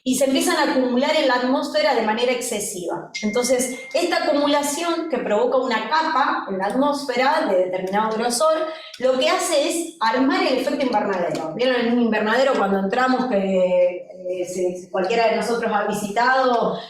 y se empiezan a acumular en la atmósfera de manera excesiva. Entonces, esta acumulación que provoca una capa en la atmósfera de determinado grosor, lo que hace es armar el efecto invernadero. ¿Vieron en un invernadero cuando entramos que cualquiera de nosotros ha visitado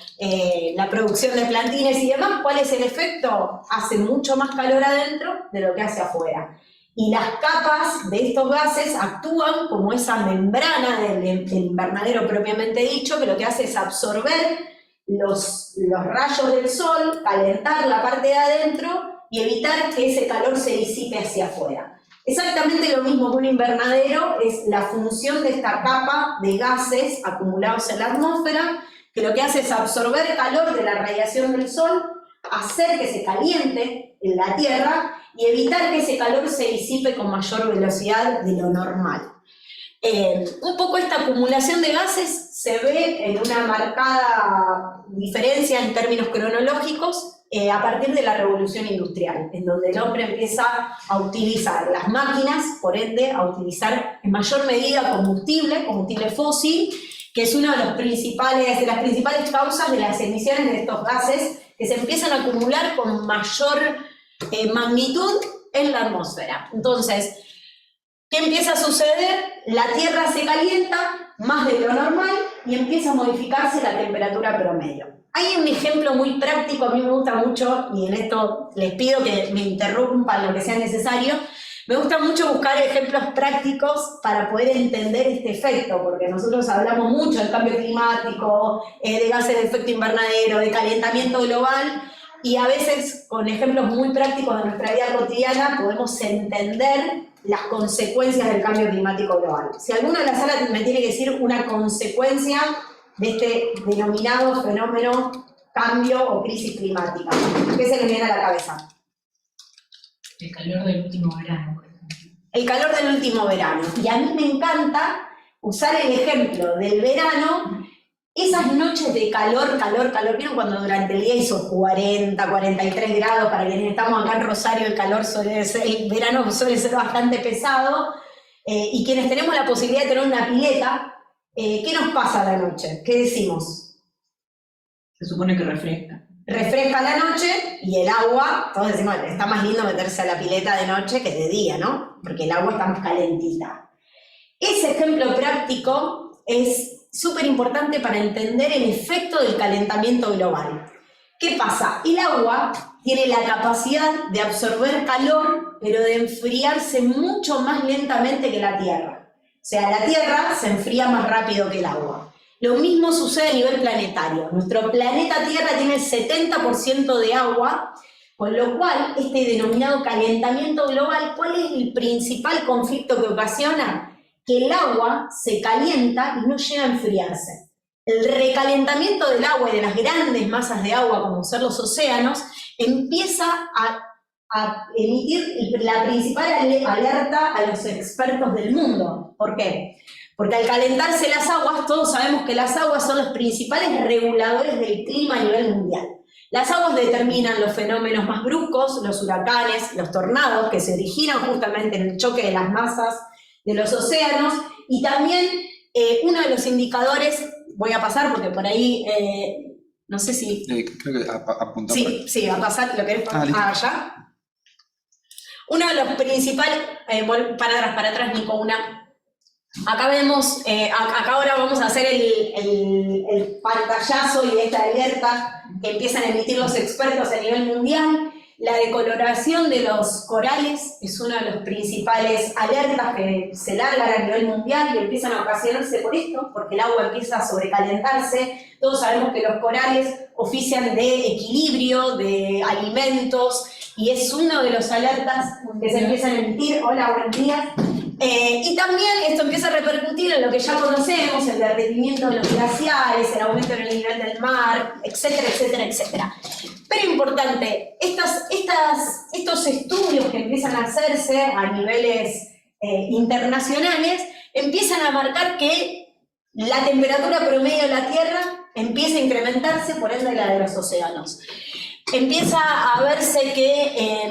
la producción de plantines y demás? ¿Cuál es el efecto? Hace mucho más calor adentro de lo que hace afuera. Y las capas de estos gases actúan como esa membrana del invernadero propiamente dicho, que lo que hace es absorber los rayos del sol, calentar la parte de adentro y evitar que ese calor se disipe hacia afuera. Exactamente lo mismo que un invernadero es la función de esta capa de gases acumulados en la atmósfera, que lo que hace es absorber calor de la radiación del sol, hacer que se caliente en la Tierra y evitar que ese calor se disipe con mayor velocidad de lo normal. Un poco esta acumulación de gases se ve en una marcada diferencia en términos cronológicos a partir de la revolución industrial, en donde el hombre empieza a utilizar las máquinas, por ende a utilizar en mayor medida combustible fósil, que es una de las principales causas de las emisiones de estos gases que se empiezan a acumular con mayor magnitud en la atmósfera. Entonces, ¿qué empieza a suceder? La Tierra se calienta más de lo normal y empieza a modificarse la temperatura promedio. Hay un ejemplo muy práctico, a mí me gusta mucho, y en esto les pido que me interrumpan lo que sea necesario. Me gusta mucho buscar ejemplos prácticos para poder entender este efecto, porque nosotros hablamos mucho del cambio climático, de gases de efecto invernadero, de calentamiento global, y a veces con ejemplos muy prácticos de nuestra vida cotidiana podemos entender las consecuencias del cambio climático global. Si alguno de la sala me tiene que decir una consecuencia de este denominado fenómeno cambio o crisis climática, ¿qué se le viene a la cabeza? El calor del último verano, por ejemplo. El calor del último verano. Y a mí me encanta usar el ejemplo del verano, esas noches de calor, ¿vieron cuando durante el día hizo 40, 43 grados? Para quienes estamos acá en Rosario, el verano suele ser bastante pesado, y quienes tenemos la posibilidad de tener una pileta, ¿qué nos pasa a la noche? ¿Qué decimos? Se supone que refresca. Refresca la noche y el agua, todos decimos, está más lindo meterse a la pileta de noche que de día, ¿no? Porque el agua está más calentita. Ese ejemplo práctico es súper importante para entender el efecto del calentamiento global. ¿Qué pasa? El agua tiene la capacidad de absorber calor, pero de enfriarse mucho más lentamente que la Tierra. O sea, la Tierra se enfría más rápido que el agua. Lo mismo sucede a nivel planetario. Nuestro planeta Tierra tiene el 70% de agua, con lo cual este denominado calentamiento global, ¿cuál es el principal conflicto que ocasiona? Que el agua se calienta y no llega a enfriarse. El recalentamiento del agua y de las grandes masas de agua, como son los océanos, empieza a emitir la principal alerta a los expertos del mundo. ¿Por qué? Porque al calentarse las aguas, todos sabemos que las aguas son los principales reguladores del clima a nivel mundial. Las aguas determinan los fenómenos más bruscos, los huracanes, los tornados, que se originan justamente en el choque de las masas de los océanos, y también uno de los indicadores, voy a pasar porque por ahí, no sé si... creo que apunta. Sí, va a pasar, ¿lo querés poner allá? Uno de los principales, para atrás, Nico, acá vemos, acá ahora vamos a hacer el pantallazo y esta alerta que empiezan a emitir los expertos a nivel mundial. La decoloración de los corales es una de las principales alertas que se largan a nivel mundial y empiezan a ocasionarse por esto, porque el agua empieza a sobrecalentarse. Todos sabemos que los corales ofician de equilibrio, de alimentos, y es uno de los alertas que se empiezan a emitir. Hola, buenos días. Y también esto empieza a repercutir en lo que ya conocemos, el derretimiento de los glaciares, el aumento en el nivel del mar, etcétera, etcétera, etcétera. Pero importante, estos estudios que empiezan a hacerse a niveles internacionales empiezan a marcar que la temperatura promedio de la Tierra empieza a incrementarse, por ende la de los océanos. Empieza a verse que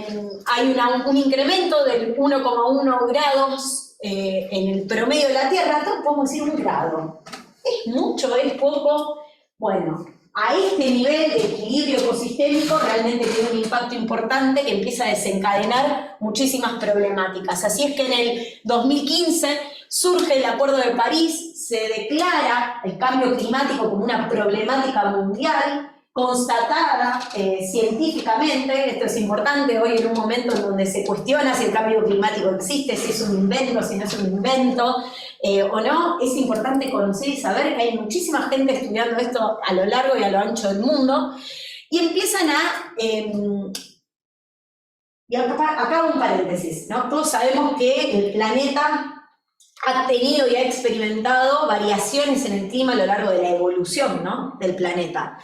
hay un incremento del 1,1 grados en el promedio de la Tierra. Podemos decir 1 grado. ¿Es mucho? ¿Es poco? Bueno, a este nivel de equilibrio ecosistémico realmente tiene un impacto importante que empieza a desencadenar muchísimas problemáticas. Así es que en el 2015 surge el Acuerdo de París, se declara el cambio climático como una problemática mundial, constatada científicamente. Esto es importante hoy en un momento en donde se cuestiona si el cambio climático existe, si es un invento, si no es un invento, o no. Es importante conocer y saber que hay muchísima gente estudiando esto a lo largo y a lo ancho del mundo, y empiezan a... y acá hago un paréntesis, ¿no? Todos sabemos que el planeta ha tenido y ha experimentado variaciones en el clima a lo largo de la evolución, ¿no?, del planeta.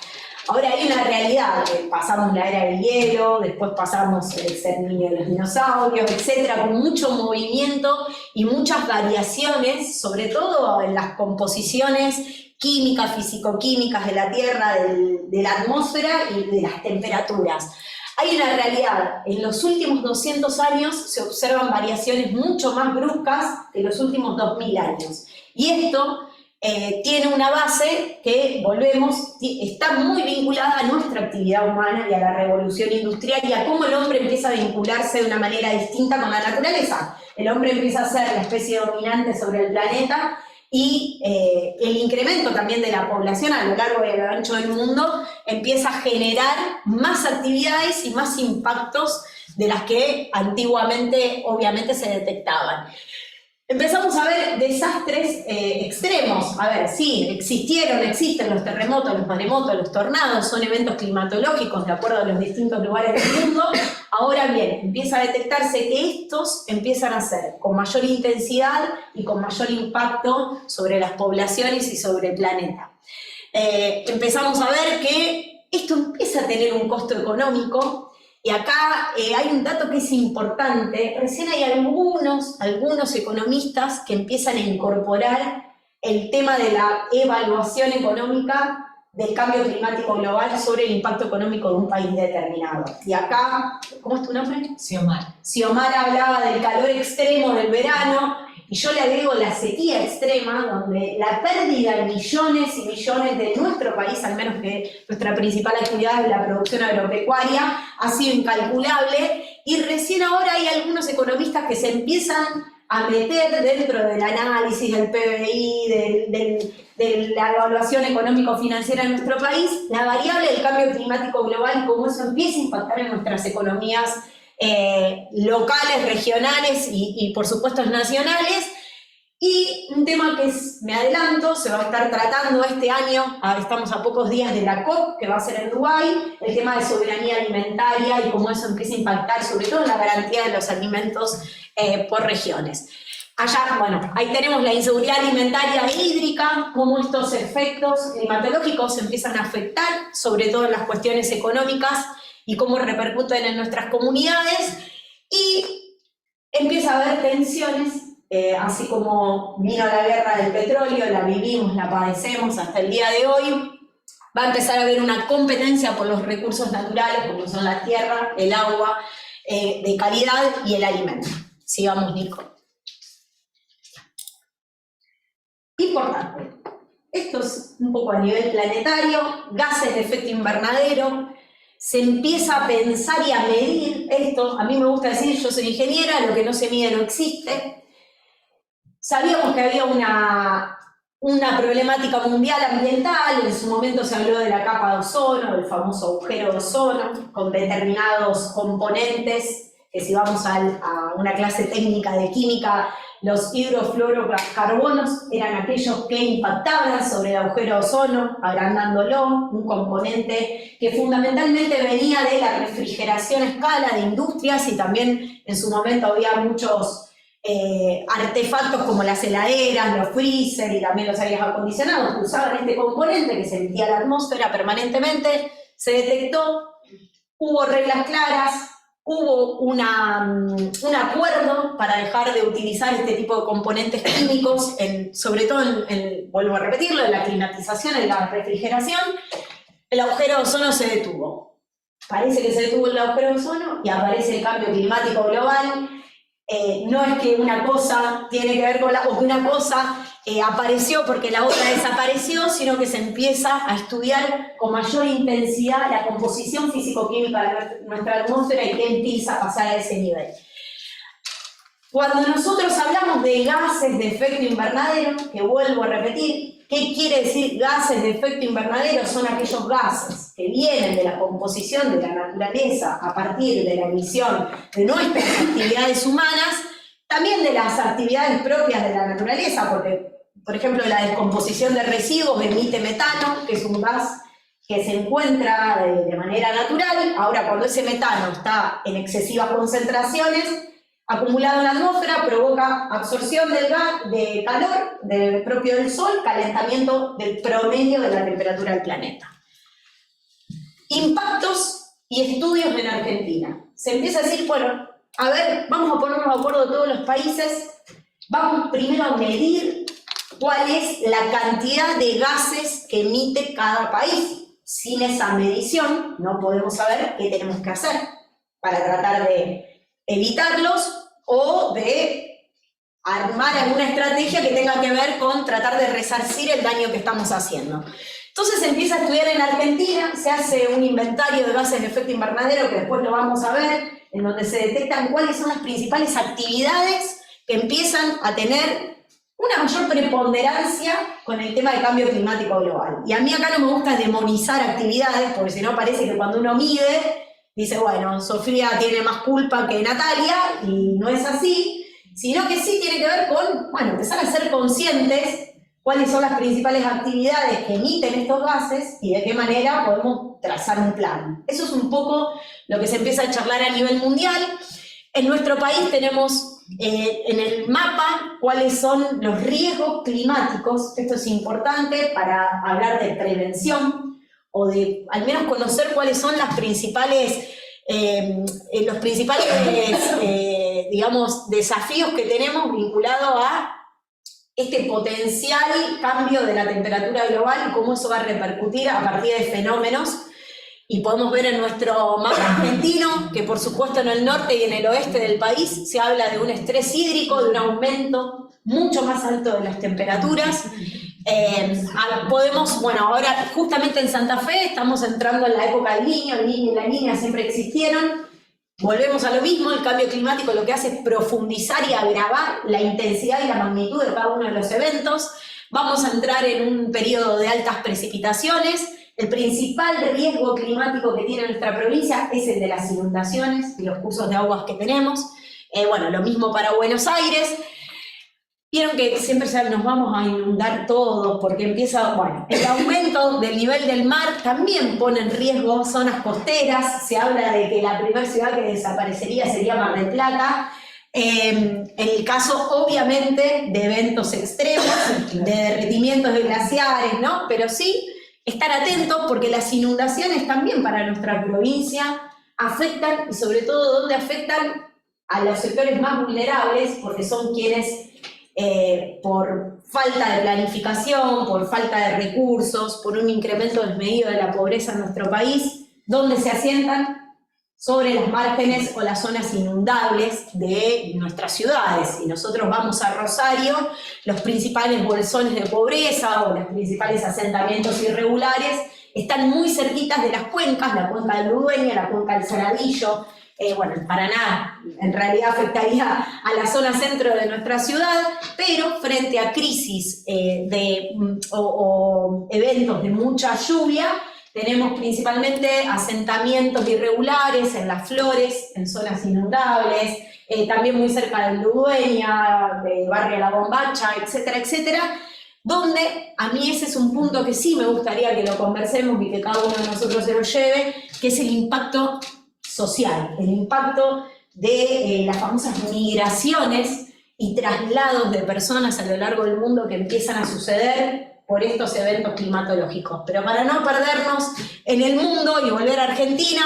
Ahora hay una realidad, que pasamos la era del hielo, después pasamos el exterminio de los dinosaurios, etcétera, con mucho movimiento y muchas variaciones, sobre todo en las composiciones químicas, físico-químicas de la Tierra, de la atmósfera y de las temperaturas. Hay una realidad, en los últimos 200 años se observan variaciones mucho más bruscas que en los últimos 2000 años. Y esto tiene una base que, volvemos, está muy vinculada a nuestra actividad humana y a la revolución industrial y a cómo el hombre empieza a vincularse de una manera distinta con la naturaleza. El hombre empieza a ser la especie dominante sobre el planeta y el incremento también de la población a lo largo y a lo ancho del mundo empieza a generar más actividades y más impactos de las que antiguamente obviamente se detectaban. Empezamos a ver desastres extremos. A ver, sí, existen los terremotos, los maremotos, los tornados, son eventos climatológicos de acuerdo a los distintos lugares del mundo. Ahora bien, empieza a detectarse que estos empiezan a ser con mayor intensidad y con mayor impacto sobre las poblaciones y sobre el planeta. Empezamos a ver que esto empieza a tener un costo económico. Y acá hay un dato que es importante. Recién hay algunos economistas que empiezan a incorporar el tema de la evaluación económica del cambio climático global sobre el impacto económico de un país determinado. Y acá, ¿cómo es tu nombre? Xiomara. Xiomara hablaba del calor extremo del verano, y yo le agrego la sequía extrema, donde la pérdida de millones y millones de nuestro país, al menos que nuestra principal actividad es la producción agropecuaria, ha sido incalculable, y recién ahora hay algunos economistas que se empiezan a meter dentro del análisis del PBI, de la evaluación económico-financiera de nuestro país, la variable del cambio climático global y cómo eso empieza a impactar en nuestras economías locales, regionales y por supuesto nacionales. Y un tema que me adelanto, se va a estar tratando este año, estamos a pocos días de la COP, que va a ser en Dubái, el tema de soberanía alimentaria y cómo eso empieza a impactar sobre todo en la garantía de los alimentos por regiones. Allá, bueno, ahí tenemos la inseguridad alimentaria e hídrica, cómo estos efectos climatológicos empiezan a afectar, sobre todo en las cuestiones económicas, y cómo repercuten en nuestras comunidades, y empieza a haber tensiones, así como vino la guerra del petróleo, la vivimos, la padecemos hasta el día de hoy, va a empezar a haber una competencia por los recursos naturales, como son la tierra, el agua, de calidad y el alimento. Sigamos, Nico. Importante, esto es un poco a nivel planetario, gases de efecto invernadero. Se empieza a pensar y a medir esto. A mí me gusta decir, yo soy ingeniera, lo que no se mide no existe. Sabíamos que había una problemática mundial ambiental, en su momento se habló de la capa de ozono, del famoso agujero de ozono, con determinados componentes, que si vamos a una clase técnica de química, los hidrofluorocarbonos eran aquellos que impactaban sobre el agujero de ozono, agrandándolo, un componente que fundamentalmente venía de la refrigeración a escala de industrias, y también en su momento había muchos artefactos como las heladeras, los freezer y también los aires acondicionados que usaban este componente que se emitía a la atmósfera permanentemente. Se detectó, hubo reglas claras, hubo un acuerdo para dejar de utilizar este tipo de componentes químicos, sobre todo vuelvo a repetirlo, en la climatización, en la refrigeración. El agujero de ozono se detuvo. Parece que se detuvo el agujero de ozono y aparece el cambio climático global. No es que una cosa tiene que ver con o que una cosa apareció porque la otra desapareció, sino que se empieza a estudiar con mayor intensidad la composición físico-química de nuestra atmósfera y qué empieza a pasar a ese nivel. Cuando nosotros hablamos de gases de efecto invernadero, que vuelvo a repetir, ¿qué quiere decir gases de efecto invernadero? Son aquellos gases que vienen de la composición de la naturaleza a partir de la emisión de nuestras actividades humanas, también de las actividades propias de la naturaleza, porque, por ejemplo, la descomposición de residuos emite metano, que es un gas que se encuentra de manera natural. Ahora, cuando ese metano está en excesivas concentraciones, acumulado en la atmósfera, provoca absorción del gas, de calor propio del Sol, calentamiento del promedio de la temperatura del planeta. Impactos y estudios en Argentina. Se empieza a decir, bueno, a ver, vamos a ponernos de acuerdo todos los países, vamos primero a medir cuál es la cantidad de gases que emite cada país. Sin esa medición no podemos saber qué tenemos que hacer para tratar de evitarlos o de armar alguna estrategia que tenga que ver con tratar de resarcir el daño que estamos haciendo. Entonces se empieza a estudiar en Argentina, se hace un inventario de gases de efecto invernadero, que después lo vamos a ver, en donde se detectan cuáles son las principales actividades que empiezan a tener una mayor preponderancia con el tema de cambio climático global. Y a mí acá no me gusta demonizar actividades, porque si no parece que cuando uno mide, dice, bueno, Sofía tiene más culpa que Natalia, y no es así, sino que sí tiene que ver con, bueno, empezar a ser conscientes cuáles son las principales actividades que emiten estos gases y de qué manera podemos trazar un plan. Eso es un poco lo que se empieza a charlar a nivel mundial. En nuestro país tenemos en el mapa cuáles son los riesgos climáticos. Esto es importante para hablar de prevención o de al menos conocer cuáles son las principales, digamos, desafíos que tenemos vinculados a este potencial cambio de la temperatura global y cómo eso va a repercutir a partir de fenómenos. Y podemos ver en nuestro mapa argentino que, por supuesto, en el norte y en el oeste del país se habla de un estrés hídrico, de un aumento mucho más alto de las temperaturas. Bueno, ahora justamente en Santa Fe estamos entrando en la época del Niño, el Niño y la Niña siempre existieron. Volvemos a lo mismo, el cambio climático lo que hace es profundizar y agravar la intensidad y la magnitud de cada uno de los eventos. Vamos a entrar en un periodo de altas precipitaciones. El principal riesgo climático que tiene nuestra provincia es el de las inundaciones y los cursos de aguas que tenemos. Bueno, lo mismo para Buenos Aires. Vieron que siempre nos vamos a inundar todos porque empieza, bueno, el aumento del nivel del mar también pone en riesgo zonas costeras. Se habla de que la primera ciudad que desaparecería sería Mar del Plata. En el caso, obviamente, de eventos extremos, de derretimientos de glaciares, ¿no? Pero sí estar atentos porque las inundaciones también para nuestra provincia afectan, y sobre todo donde afectan a los sectores más vulnerables, porque son quienes por falta de planificación, por falta de recursos, por un incremento desmedido de la pobreza en nuestro país, donde se asientan sobre las márgenes o las zonas inundables de nuestras ciudades. Si nosotros vamos a Rosario, los principales bolsones de pobreza o los principales asentamientos irregulares están muy cerquitas de las cuencas, la cuenca del Ludueña, la cuenca del Saladillo. Bueno, el Paraná en realidad afectaría a la zona centro de nuestra ciudad, pero frente a crisis o eventos de mucha lluvia, tenemos principalmente asentamientos irregulares en las Flores, en zonas inundables, también muy cerca del Ludueña, de Barrio La Bombacha, etcétera, etcétera, donde a mí ese es un punto que sí me gustaría que lo conversemos y que cada uno de nosotros se lo lleve, que es el impacto social, el impacto de las famosas migraciones y traslados de personas a lo largo del mundo que empiezan a suceder por estos eventos climatológicos. Pero para no perdernos en el mundo y volver a Argentina,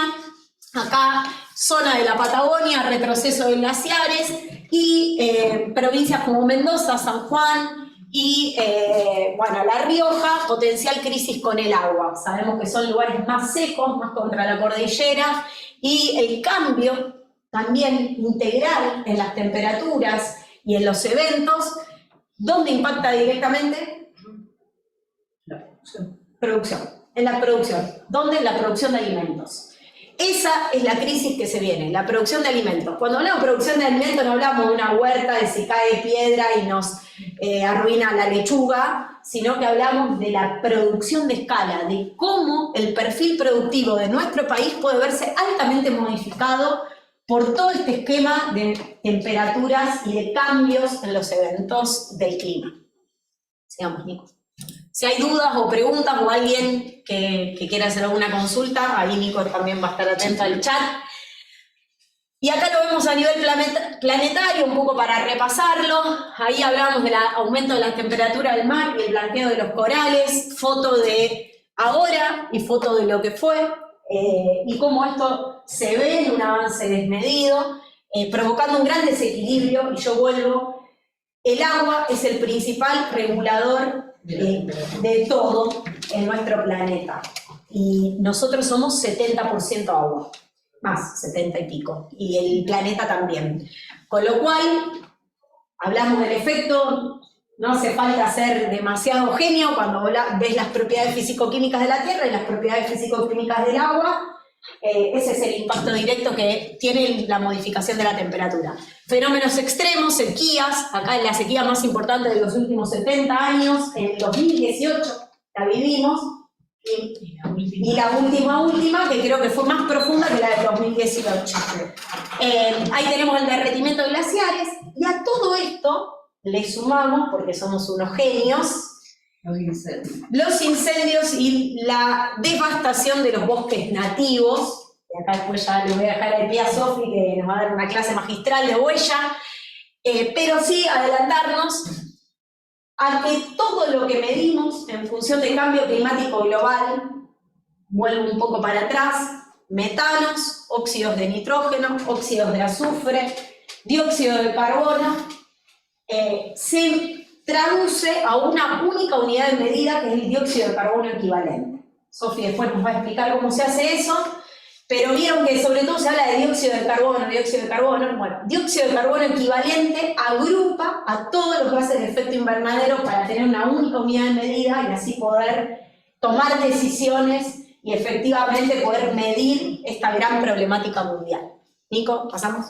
acá zona de la Patagonia, retroceso de glaciares y provincias como Mendoza, San Juan y bueno, La Rioja, potencial crisis con el agua. Sabemos que son lugares más secos, más contra la cordillera, y el cambio también integral en las temperaturas y en los eventos ¿Dónde impacta directamente? La producción. Producción. En la producción. ¿Dónde? En la producción de alimentos. Esa es la crisis que se viene, la producción de alimentos. Cuando hablamos de producción de alimentos no hablamos de una huerta de si cae piedra y nos arruina la lechuga, sino que hablamos de la producción de escala, de cómo el perfil productivo de nuestro país puede verse altamente modificado por todo este esquema de temperaturas y de cambios en los eventos del clima. Sigamos, Nico. Si hay dudas o preguntas o alguien que quiera hacer alguna consulta, ahí Nico también va a estar atento al chat. Y acá lo vemos a nivel planetario, un poco para repasarlo. Ahí hablamos del aumento de la temperatura del mar y el blanqueo de los corales, foto de ahora y foto de lo que fue, y cómo esto se ve en un avance desmedido, provocando un gran desequilibrio. Y yo vuelvo, el agua es el principal regulador de todo en nuestro planeta. Y nosotros somos 70% agua, más 70 y pico, y el planeta también. Con lo cual, hablamos del efecto, no hace falta ser demasiado genio cuando ves las propiedades físico-químicas de la Tierra y las propiedades físico-químicas del agua. Ese es el impacto directo que tiene la modificación de la temperatura. Fenómenos extremos, sequías, acá es la sequía más importante de los últimos 70 años, en el 2018 la vivimos, y la última, que creo que fue más profunda que la del 2018. Ahí tenemos el derretimiento de glaciares, y a todo esto le sumamos, porque somos unos genios, los incendios y la devastación de los bosques nativos. Y acá después ya le voy a dejar el pie a Sofi, que nos va a dar una clase magistral de huella, pero sí adelantarnos a que todo lo que medimos en función de cambio climático global, vuelvo un poco para atrás, metanos, óxidos de nitrógeno, óxidos de azufre, dióxido de carbono, se traduce a una única unidad de medida, que es el dióxido de carbono equivalente. Sofi después nos va a explicar cómo se hace eso, pero vieron que sobre todo se habla de dióxido de carbono. Bueno, dióxido de carbono equivalente agrupa a todos los gases de efecto invernadero para tener una única unidad de medida y así poder tomar decisiones y efectivamente poder medir esta gran problemática mundial. Nico, pasamos.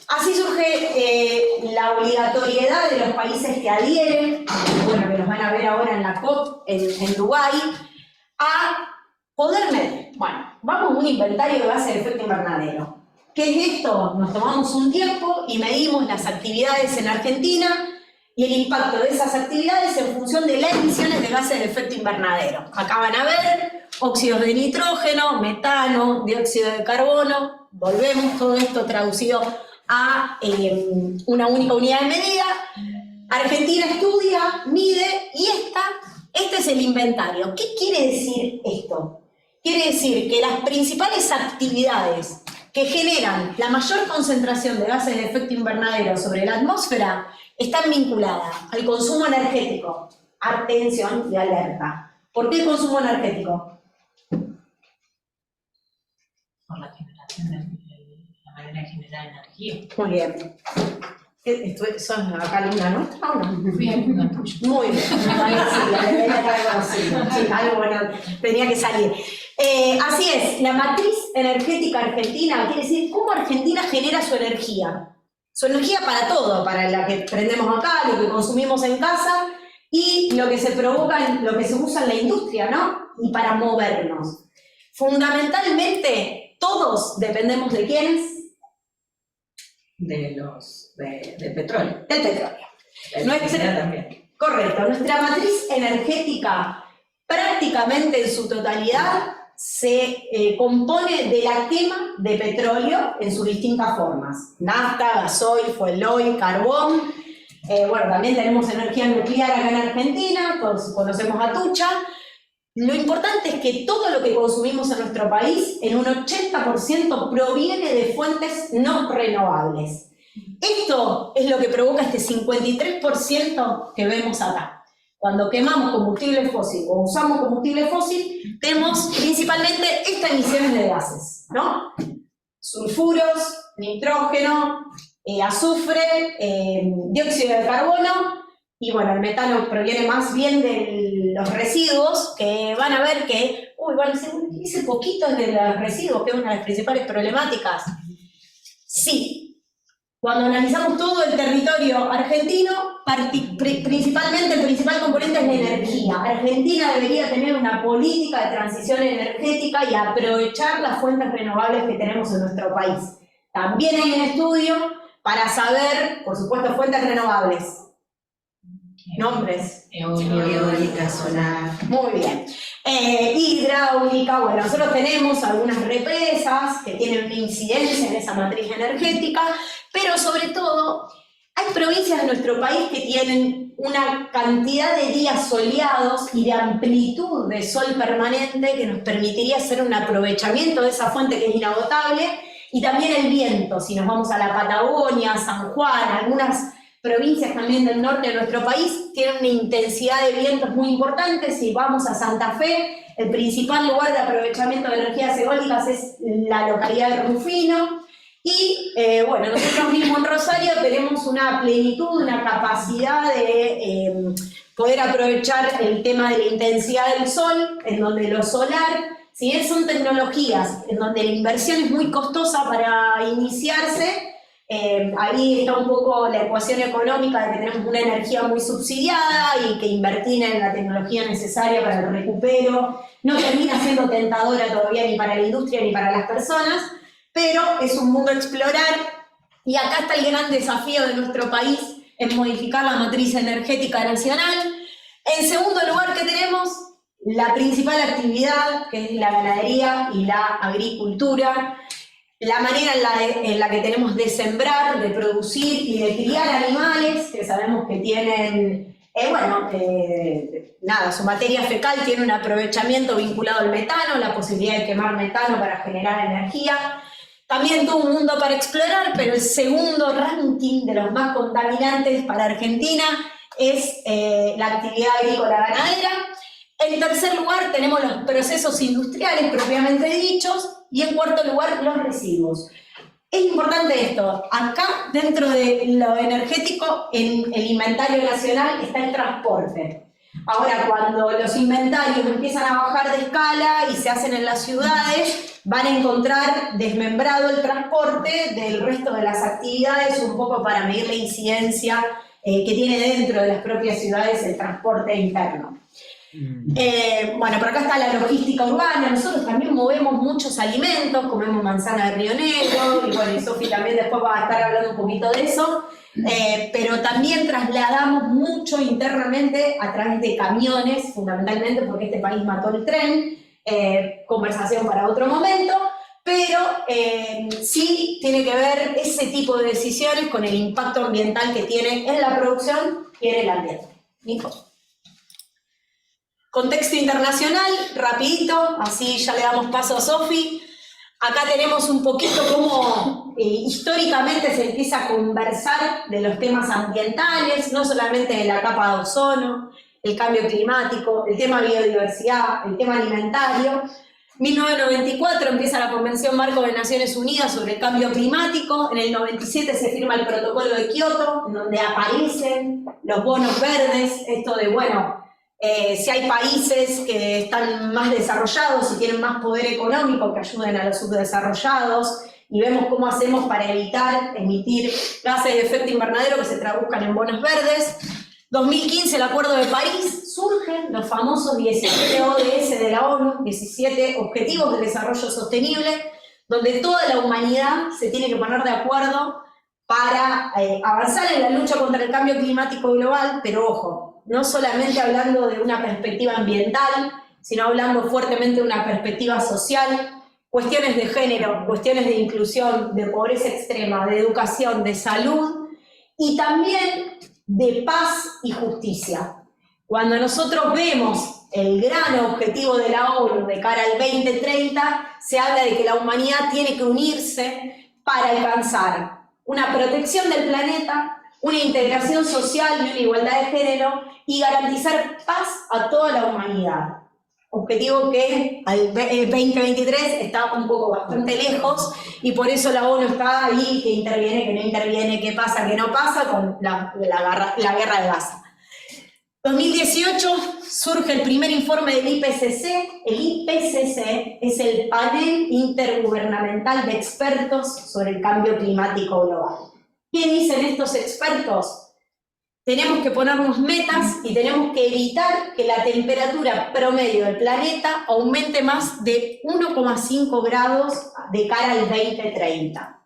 Así surge la obligatoriedad de los países que adhieren, bueno, que los van a ver ahora en la COP en Dubái, a poder medir. Bueno, vamos a un inventario de gases de efecto invernadero. ¿Qué es esto? Nos tomamos un tiempo y medimos las actividades en Argentina y el impacto de esas actividades en función de las emisiones de gases de efecto invernadero. Acá van a ver óxidos de nitrógeno, metano, dióxido de carbono. Volvemos todo esto traducido a una única unidad de medida. Argentina estudia, mide y este es el inventario. ¿Qué quiere decir esto? Quiere decir que las principales actividades que generan la mayor concentración de gases de efecto invernadero sobre la atmósfera están vinculadas al consumo energético. Atención y alerta. ¿Por qué el consumo energético? Por la generación de la manera de generar energía. Muy bien. ¿Sos acá alumna nuestra o no? Fui alumna tuya. Muy bien. Sí, algo bueno, tenía que salir. Así es, la matriz energética argentina quiere decir cómo Argentina genera su energía. Su energía para todo, para la que prendemos acá, lo que consumimos en casa y lo que se provoca, lo que se usa en la industria, ¿no? Y para movernos. Fundamentalmente, todos dependemos de quiénes. Del petróleo. Del petróleo. Nuestra también. Correcto. Nuestra matriz energética prácticamente en su totalidad se compone de la quema de petróleo en sus distintas formas. Nafta, gasoil, fuel oil, carbón. Bueno, también tenemos energía nuclear acá en Argentina, todos conocemos a Tucha. Lo importante es que todo lo que consumimos en nuestro país, en un 80% proviene de fuentes no renovables. Esto es lo que provoca este 53% que vemos acá. Cuando quemamos combustible fósil o usamos combustible fósil, tenemos principalmente estas emisiones de gases, ¿no? Sulfuros, nitrógeno, azufre, dióxido de carbono, y bueno, el metano proviene más bien de los residuos, que van a ver que, bueno, ese poquito de los residuos, que es una de las principales problemáticas. Sí. Cuando analizamos todo el territorio argentino, principalmente el principal componente es la energía. Argentina debería tener una política de transición energética y aprovechar las fuentes renovables que tenemos en nuestro país. También hay un estudio para saber, por supuesto, fuentes renovables. Nombres. Eólica, solar. Muy bien. Hidráulica, bueno, nosotros tenemos algunas represas que tienen una incidencia en esa matriz energética, pero sobre todo hay provincias de nuestro país que tienen una cantidad de días soleados y de amplitud de sol permanente que nos permitiría hacer un aprovechamiento de esa fuente que es inagotable, y también el viento, si nos vamos a la Patagonia, San Juan, algunas provincias también del norte de nuestro país tienen una intensidad de vientos muy importante. Si vamos a Santa Fe, el principal lugar de aprovechamiento de energías eólicas es la localidad de Rufino. Y bueno, nosotros mismos en Rosario tenemos una plenitud, una capacidad de poder aprovechar el tema de la intensidad del sol, en donde lo solar, si bien son tecnologías en donde la inversión es muy costosa para iniciarse, ahí está un poco la ecuación económica de que tenemos una energía muy subsidiada y que invertir en la tecnología necesaria para el recupero no termina siendo tentadora todavía ni para la industria ni para las personas, pero es un mundo a explorar, y acá está el gran desafío de nuestro país en modificar la matriz energética nacional. En segundo lugar, ¿qué tenemos? La principal actividad, que es la ganadería y la agricultura. La manera en la que tenemos de sembrar, de producir y de criar animales, que sabemos que tienen, su materia fecal tiene un aprovechamiento vinculado al metano, la posibilidad de quemar metano para generar energía. También todo un mundo para explorar, pero el segundo ranking de los más contaminantes para Argentina es la actividad agrícola ganadera. En tercer lugar tenemos los procesos industriales propiamente dichos, y en cuarto lugar los residuos. Es importante esto, acá dentro de lo energético en el inventario nacional está el transporte. Ahora, cuando los inventarios empiezan a bajar de escala y se hacen en las ciudades, van a encontrar desmembrado el transporte del resto de las actividades, un poco para medir la incidencia que tiene dentro de las propias ciudades el transporte interno. Por acá está la logística urbana. Nosotros también movemos muchos alimentos, comemos manzana de Río Negro, y Sofi también después va a estar hablando un poquito de eso, pero también trasladamos mucho internamente a través de camiones, fundamentalmente porque este país mató el tren, conversación para otro momento, pero sí tiene que ver ese tipo de decisiones con el impacto ambiental que tiene en la producción y en el ambiente. Nico. Contexto internacional, rapidito, así ya le damos paso a Sofi. Acá tenemos un poquito cómo históricamente se empieza a conversar de los temas ambientales, no solamente de la capa de ozono, el cambio climático, el tema biodiversidad, el tema alimentario. 1994 empieza la Convención Marco de Naciones Unidas sobre el cambio climático. En el 97 se firma el Protocolo de Kioto, en donde aparecen los bonos verdes, esto de, si hay países que están más desarrollados y tienen más poder económico, que ayuden a los subdesarrollados, y vemos cómo hacemos para evitar emitir gases de efecto invernadero que se traduzcan en bonos verdes. 2015, el Acuerdo de París, surgen los famosos 17 ODS de la ONU, 17 Objetivos de Desarrollo Sostenible, donde toda la humanidad se tiene que poner de acuerdo para avanzar en la lucha contra el cambio climático global, pero ojo, no solamente hablando de una perspectiva ambiental, sino hablando fuertemente de una perspectiva social, cuestiones de género, cuestiones de inclusión, de pobreza extrema, de educación, de salud, y también de paz y justicia. Cuando nosotros vemos el gran objetivo de la ONU de cara al 2030, se habla de que la humanidad tiene que unirse para alcanzar una protección del planeta, una integración social y una igualdad de género, y garantizar paz a toda la humanidad. objetivo que al 2023 está un poco bastante lejos y por eso la ONU está ahí, que interviene, que no interviene, qué pasa, qué no pasa con la guerra de Gaza. 2018 surge el primer informe del IPCC. El IPCC es el panel intergubernamental de expertos sobre el cambio climático global. ¿Qué dicen estos expertos? Tenemos que ponernos metas y tenemos que evitar que la temperatura promedio del planeta aumente más de 1,5 grados de cara al 2030.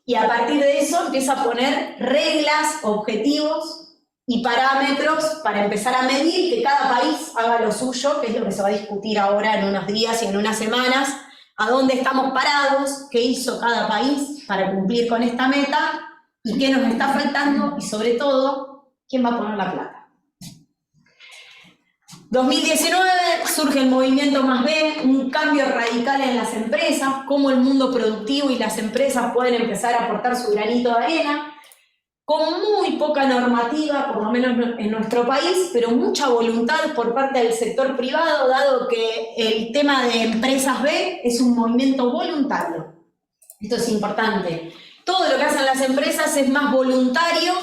Y a partir de eso empieza a poner reglas, objetivos y parámetros para empezar a medir que cada país haga lo suyo, que es lo que se va a discutir ahora en unos días y en unas semanas, a dónde estamos parados, qué hizo cada país para cumplir con esta meta y qué nos está faltando y sobre todo, ¿quién va a poner la plata? 2019 surge el movimiento +B, un cambio radical en las empresas, cómo el mundo productivo y las empresas pueden empezar a aportar su granito de arena, con muy poca normativa, por lo menos en nuestro país, pero mucha voluntad por parte del sector privado, dado que el tema de empresas B es un movimiento voluntario. Esto es importante. Todo lo que hacen las empresas es más voluntario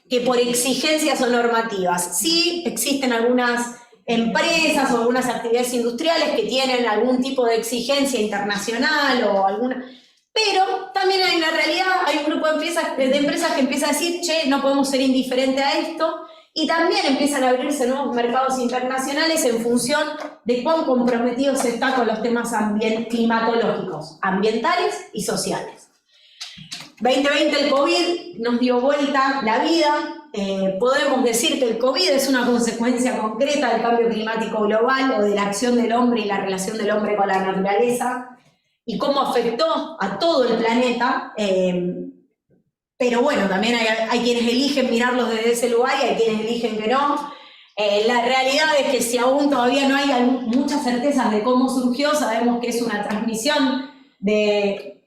que por exigencias o normativas. Sí existen algunas empresas o algunas actividades industriales que tienen algún tipo de exigencia internacional o alguna... Pero también hay una realidad, hay un grupo de empresas que empieza a decir, che, no podemos ser indiferentes a esto, y también empiezan a abrirse nuevos mercados internacionales en función de cuán comprometidos se está con los temas climatológicos, ambientales y sociales. 2020 el COVID nos dio vuelta la vida. Podemos decir que el COVID es una consecuencia concreta del cambio climático global o de la acción del hombre y la relación del hombre con la naturaleza y cómo afectó a todo el planeta, pero bueno, también hay quienes eligen mirarlos desde ese lugar y hay quienes eligen que no. La realidad es que si aún todavía no hay muchas certezas de cómo surgió, sabemos que es una transmisión de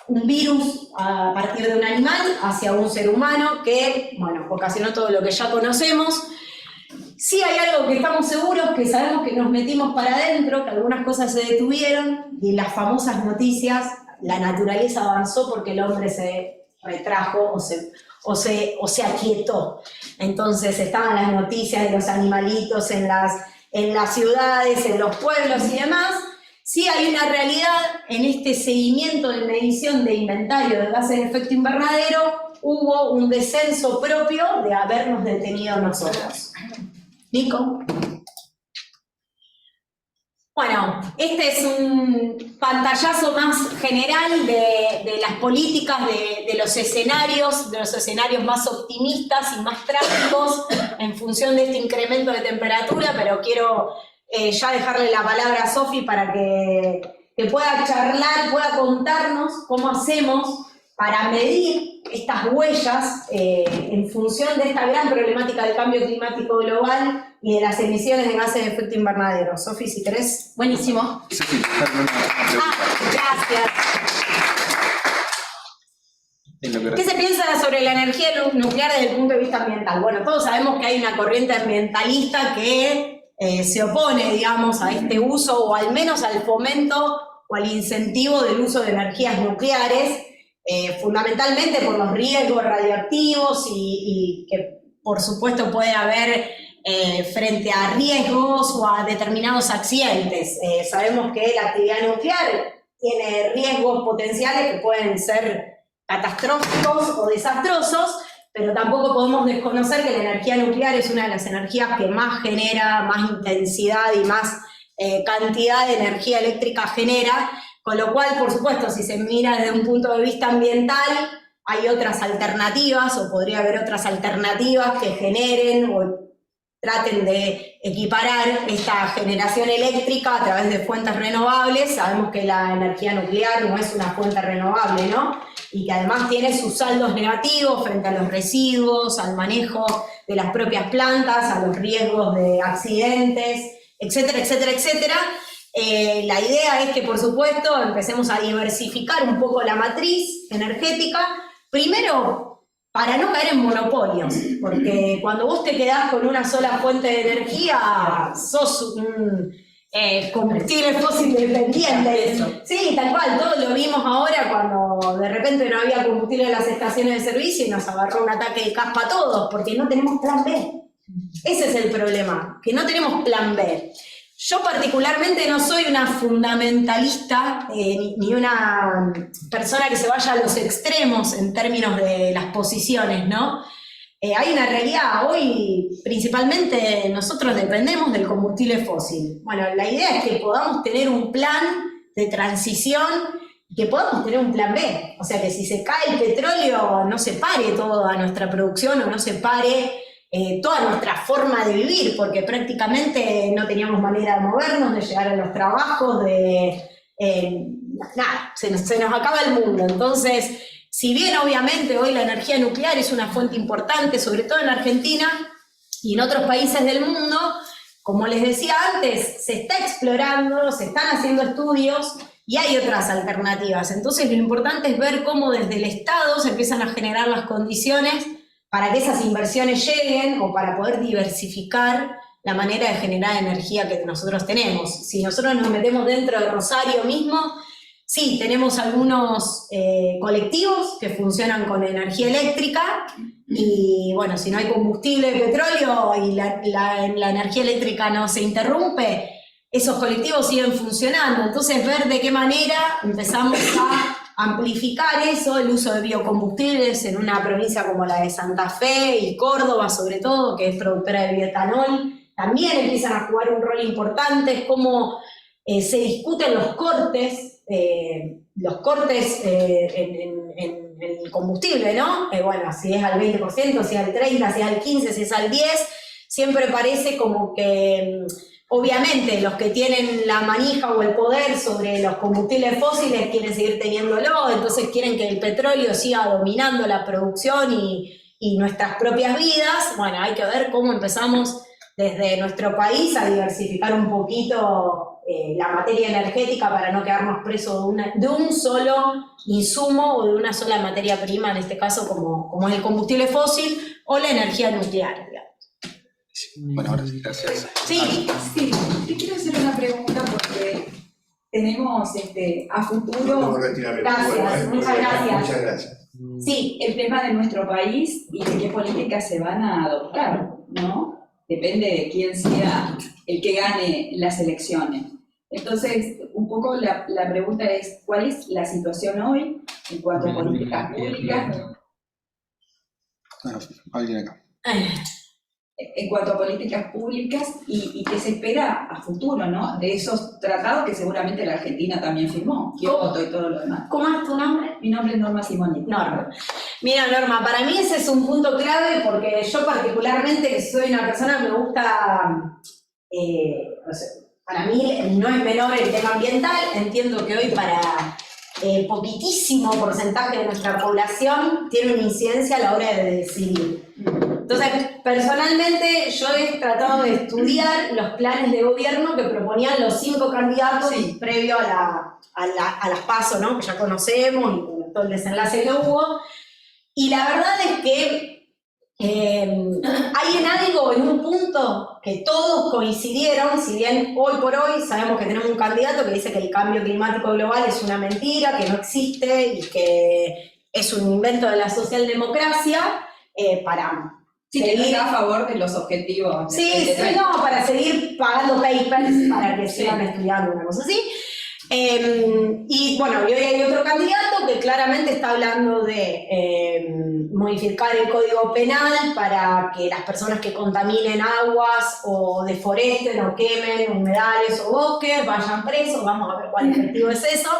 un virus a partir de un animal hacia un ser humano que, bueno, ocasionó todo lo que ya conocemos. Sí hay algo que estamos seguros, que sabemos que nos metimos para adentro, que algunas cosas se detuvieron y las famosas noticias, la naturaleza avanzó porque el hombre se retrajo o se aquietó. Entonces estaban las noticias de los animalitos en las ciudades, en los pueblos y demás. Sí hay una realidad en este seguimiento de medición de inventario de gases de efecto invernadero, hubo un descenso propio de habernos detenido nosotros. Nico. Bueno, este es un pantallazo más general de las políticas, de los escenarios más optimistas y más trágicos en función de este incremento de temperatura, pero quiero ya dejarle la palabra a Sofi para que pueda charlar, pueda contarnos cómo hacemos para medir estas huellas en función de esta gran problemática del cambio climático global y de las emisiones de gases de efecto invernadero. Sofi, si querés. Buenísimo. Sí, gracias. ¿Qué se piensa sobre la energía nuclear desde el punto de vista ambiental? Bueno, todos sabemos que hay una corriente ambientalista que se opone, digamos, a este uso o al menos al fomento o al incentivo del uso de energías nucleares, fundamentalmente por los riesgos radioactivos y que por supuesto puede haber frente a riesgos o a determinados accidentes. Sabemos que la actividad nuclear tiene riesgos potenciales que pueden ser catastróficos o desastrosos, pero tampoco podemos desconocer que la energía nuclear es una de las energías que más genera, más intensidad y más cantidad de energía eléctrica genera, con lo cual, por supuesto, si se mira desde un punto de vista ambiental, hay otras alternativas, o podría haber otras alternativas que generen o traten de equiparar esta generación eléctrica a través de fuentes renovables. Sabemos que la energía nuclear no es una fuente renovable, ¿no? Y que además tiene sus saldos negativos frente a los residuos, al manejo de las propias plantas, a los riesgos de accidentes, etcétera, etcétera, etcétera. La idea es que, por supuesto, empecemos a diversificar un poco la matriz energética, primero para no caer en monopolios, porque cuando vos te quedás con una sola fuente de energía, sos combustibles fósiles dependientes. Sí, tal cual, todos lo vimos ahora cuando de repente no había combustible en las estaciones de servicio y nos agarró un ataque de caspa a todos, porque no tenemos plan B. Ese es el problema, que no tenemos plan B. Yo particularmente no soy una fundamentalista ni una persona que se vaya a los extremos en términos de las posiciones, ¿no? Hay una realidad, hoy principalmente nosotros dependemos del combustible fósil. Bueno, la idea es que podamos tener un plan de transición y que podamos tener un plan B. O sea, que si se cae el petróleo no se pare toda nuestra producción o no se pare toda nuestra forma de vivir, porque prácticamente no teníamos manera de movernos, de llegar a los trabajos, nada, se nos acaba el mundo. Entonces, si bien obviamente hoy la energía nuclear es una fuente importante, sobre todo en Argentina y en otros países del mundo, como les decía antes, se está explorando, se están haciendo estudios y hay otras alternativas. Entonces lo importante es ver cómo desde el Estado se empiezan a generar las condiciones para que esas inversiones lleguen o para poder diversificar la manera de generar energía que nosotros tenemos. Si nosotros nos metemos dentro de Rosario mismo, sí, tenemos algunos colectivos que funcionan con energía eléctrica y bueno, si no hay combustible de petróleo y la energía eléctrica no se interrumpe, esos colectivos siguen funcionando. Entonces ver de qué manera empezamos a amplificar eso, el uso de biocombustibles en una provincia como la de Santa Fe y Córdoba sobre todo, que es productora de bioetanol, también empiezan a jugar un rol importante. Es como se discuten los cortes en el combustible, ¿no? Bueno, si es al 20%, si es al 30%, si es al 15%, si es al 10%, siempre parece como que obviamente los que tienen la manija o el poder sobre los combustibles fósiles quieren seguir teniéndolo, entonces quieren que el petróleo siga dominando la producción y nuestras propias vidas. Bueno, hay que ver cómo empezamos desde nuestro país a diversificar un poquito la materia energética para no quedarnos presos de un solo insumo o de una sola materia prima, en este caso como es el combustible fósil o la energía nuclear, digamos. Bueno, ahora sí, gracias. Sí. Sí, te quiero hacer una pregunta porque tenemos a futuro Gracias, muchas gracias. Muchas gracias. Sí, el tema de nuestro país y de qué políticas se van a adoptar, ¿no? Depende de quién sea el que gane las elecciones. Entonces, un poco la pregunta es, ¿cuál es la situación hoy en cuanto a políticas públicas? Alguien acá. En cuanto a políticas públicas y qué se espera a futuro, ¿no? De esos tratados que seguramente la Argentina también firmó, Kioto y todo lo demás. ¿Cómo es tu nombre? Mi nombre es Norma Simoni. Norma. Mira, Norma, para mí ese es un punto clave porque yo particularmente, que soy una persona que me gusta, para mí no es menor el tema ambiental, entiendo que hoy para poquitísimo porcentaje de nuestra población tiene una incidencia a la hora de decidir. Entonces, personalmente yo he tratado de estudiar los planes de gobierno que proponían los 5 candidatos previo a las PASO, ¿no? Que ya conocemos y todo el desenlace que hubo. Y la verdad es que hay en algo, en un punto que todos coincidieron, si bien hoy por hoy sabemos que tenemos un candidato que dice que el cambio climático global es una mentira, que no existe y que es un invento de la socialdemocracia para Sí, que no está a favor de los objetivos. Sí, no, para seguir pagando papers para que sigan estudiando, una cosa así. Y bueno, y hoy hay otro candidato que claramente está hablando de modificar el Código Penal para que las personas que contaminen aguas o deforesten o quemen humedales o bosques vayan presos. Vamos a ver cuál objetivo es eso.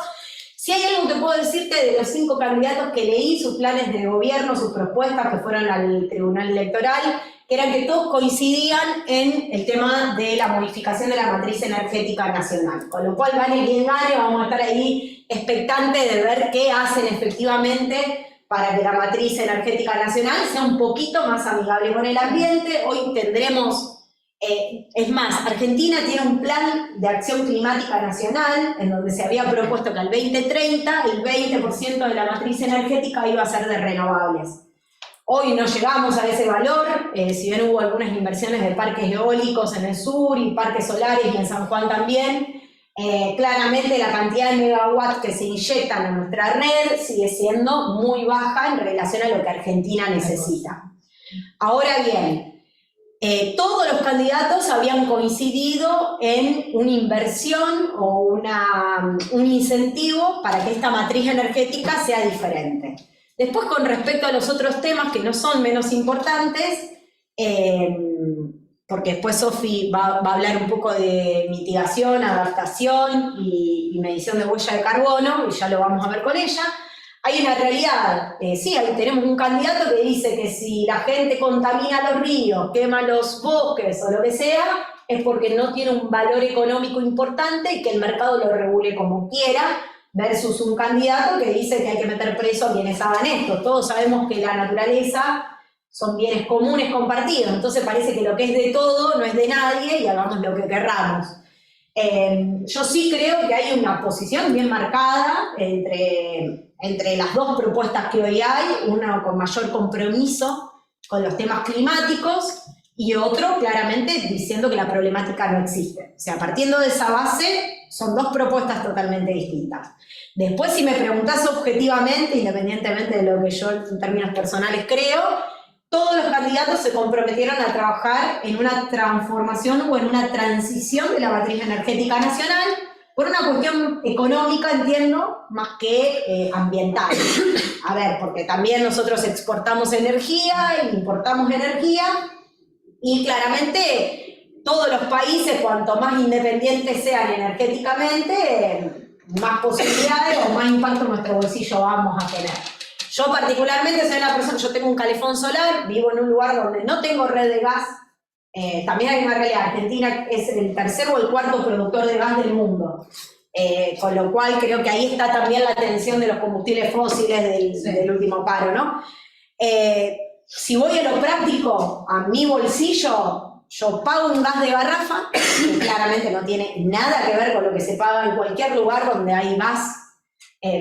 Si hay algo que puedo decirte de los 5 candidatos que leí, sus planes de gobierno, sus propuestas que fueron al Tribunal Electoral, que eran que todos coincidían en el tema de la modificación de la matriz energética nacional. Con lo cual, gane quien gane, vamos a estar ahí expectantes de ver qué hacen efectivamente para que la matriz energética nacional sea un poquito más amigable con el ambiente. Hoy tendremos... es más, Argentina tiene un plan de acción climática nacional en donde se había propuesto que al 2030 el 20% de la matriz energética iba a ser de renovables. Hoy no llegamos a ese valor, si bien hubo algunas inversiones de parques eólicos en el sur y parques solares y en San Juan también, claramente la cantidad de megawatts que se inyectan a nuestra red sigue siendo muy baja en relación a lo que Argentina necesita. Ahora bien, todos los candidatos habían coincidido en una inversión o un incentivo para que esta matriz energética sea diferente. Después, con respecto a los otros temas que no son menos importantes, porque después Sofi va a hablar un poco de mitigación, adaptación y medición de huella de carbono, y ya lo vamos a ver con ella. Hay una realidad, sí, ahí tenemos un candidato que dice que si la gente contamina los ríos, quema los bosques o lo que sea, es porque no tiene un valor económico importante y que el mercado lo regule como quiera, versus un candidato que dice que hay que meter preso a quienes hagan esto. Todos sabemos que la naturaleza son bienes comunes compartidos, entonces parece que lo que es de todo no es de nadie y hagamos lo que querramos. Yo sí creo que hay una posición bien marcada entre las dos propuestas que hoy hay, una con mayor compromiso con los temas climáticos y otro claramente diciendo que la problemática no existe. O sea, partiendo de esa base, son dos propuestas totalmente distintas. Después, si me preguntás objetivamente, independientemente de lo que yo en términos personales creo, todos los candidatos se comprometieron a trabajar en una transformación o en una transición de la matriz energética nacional por una cuestión económica, entiendo, más que ambiental. A ver, porque también nosotros exportamos energía e importamos energía y claramente todos los países, cuanto más independientes sean energéticamente, más posibilidades o más impacto en nuestro bolsillo vamos a tener. Yo particularmente soy una persona, yo tengo un calefón solar, vivo en un lugar donde no tengo red de gas, también hay una realidad, Argentina es el tercer o el cuarto productor de gas del mundo, con lo cual creo que ahí está también la tensión de los combustibles fósiles del último paro, ¿no? Si voy a lo práctico, a mi bolsillo, yo pago un gas de garrafa, que claramente no tiene nada que ver con lo que se paga en cualquier lugar donde hay gas,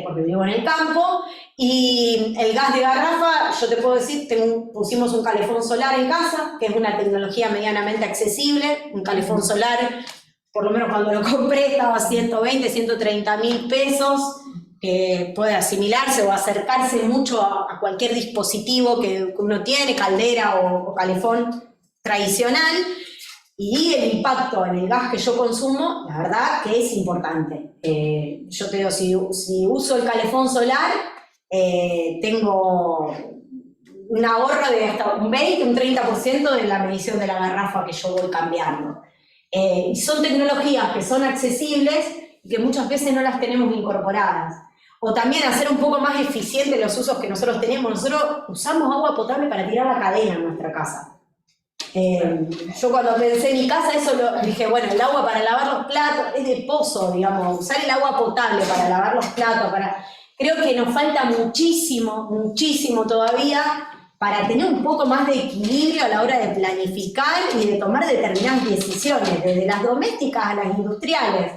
porque vivo en el campo, y el gas de garrafa, yo te puedo decir, pusimos un calefón solar en casa, que es una tecnología medianamente accesible, un calefón solar, por lo menos cuando lo compré, estaba a 120, 130 mil pesos, que puede asimilarse o acercarse mucho a cualquier dispositivo que uno tiene, caldera o calefón tradicional, y el impacto en el gas que yo consumo, la verdad que es importante. Yo te digo, si uso el calefón solar, tengo un ahorro de hasta un 20, un 30% de la medición de la garrafa que yo voy cambiando. Son tecnologías que son accesibles y que muchas veces no las tenemos incorporadas. O también hacer un poco más eficientes los usos que nosotros tenemos. Nosotros usamos agua potable para tirar la cadena en nuestra casa. Yo cuando pensé en mi casa eso dije, bueno, el agua para lavar los platos es de pozo, digamos, usar el agua potable para lavar los platos, creo que nos falta muchísimo, muchísimo todavía para tener un poco más de equilibrio a la hora de planificar y de tomar determinadas decisiones, desde las domésticas a las industriales.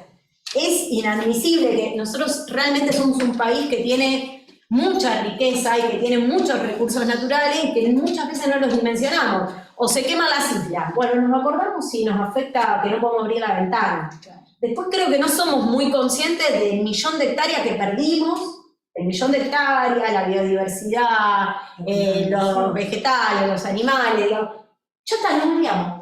Es inadmisible que nosotros realmente somos un país que tiene mucha riqueza y que tiene muchos recursos naturales y que muchas veces no los dimensionamos. O se queman las islas. Bueno, nos acordamos si nos afecta que no podemos abrir la ventana. Después creo que no somos muy conscientes del millón de hectáreas que perdimos, el millón de hectáreas, la biodiversidad, los vegetales, los animales. Ya está, no olvidamos.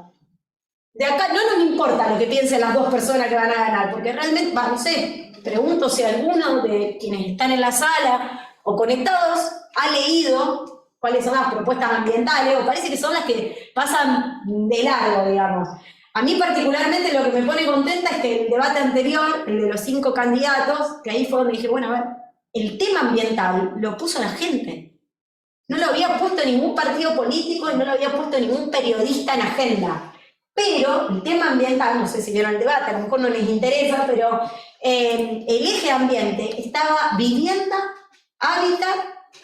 De acá no nos importa lo que piensen las dos personas que van a ganar, porque realmente, no sé, pregunto si alguno de quienes están en la sala o conectados ha leído cuáles son las propuestas ambientales, o parece que son las que pasan de largo, digamos. A mí particularmente lo que me pone contenta es que el debate anterior, el de los 5 candidatos, que ahí fue donde dije, bueno, a ver, el tema ambiental lo puso la gente. No lo había puesto ningún partido político y no lo había puesto ningún periodista en agenda. Pero el tema ambiental, no sé si vieron el debate, a lo mejor no les interesa, pero el eje ambiente estaba vivienda, hábitat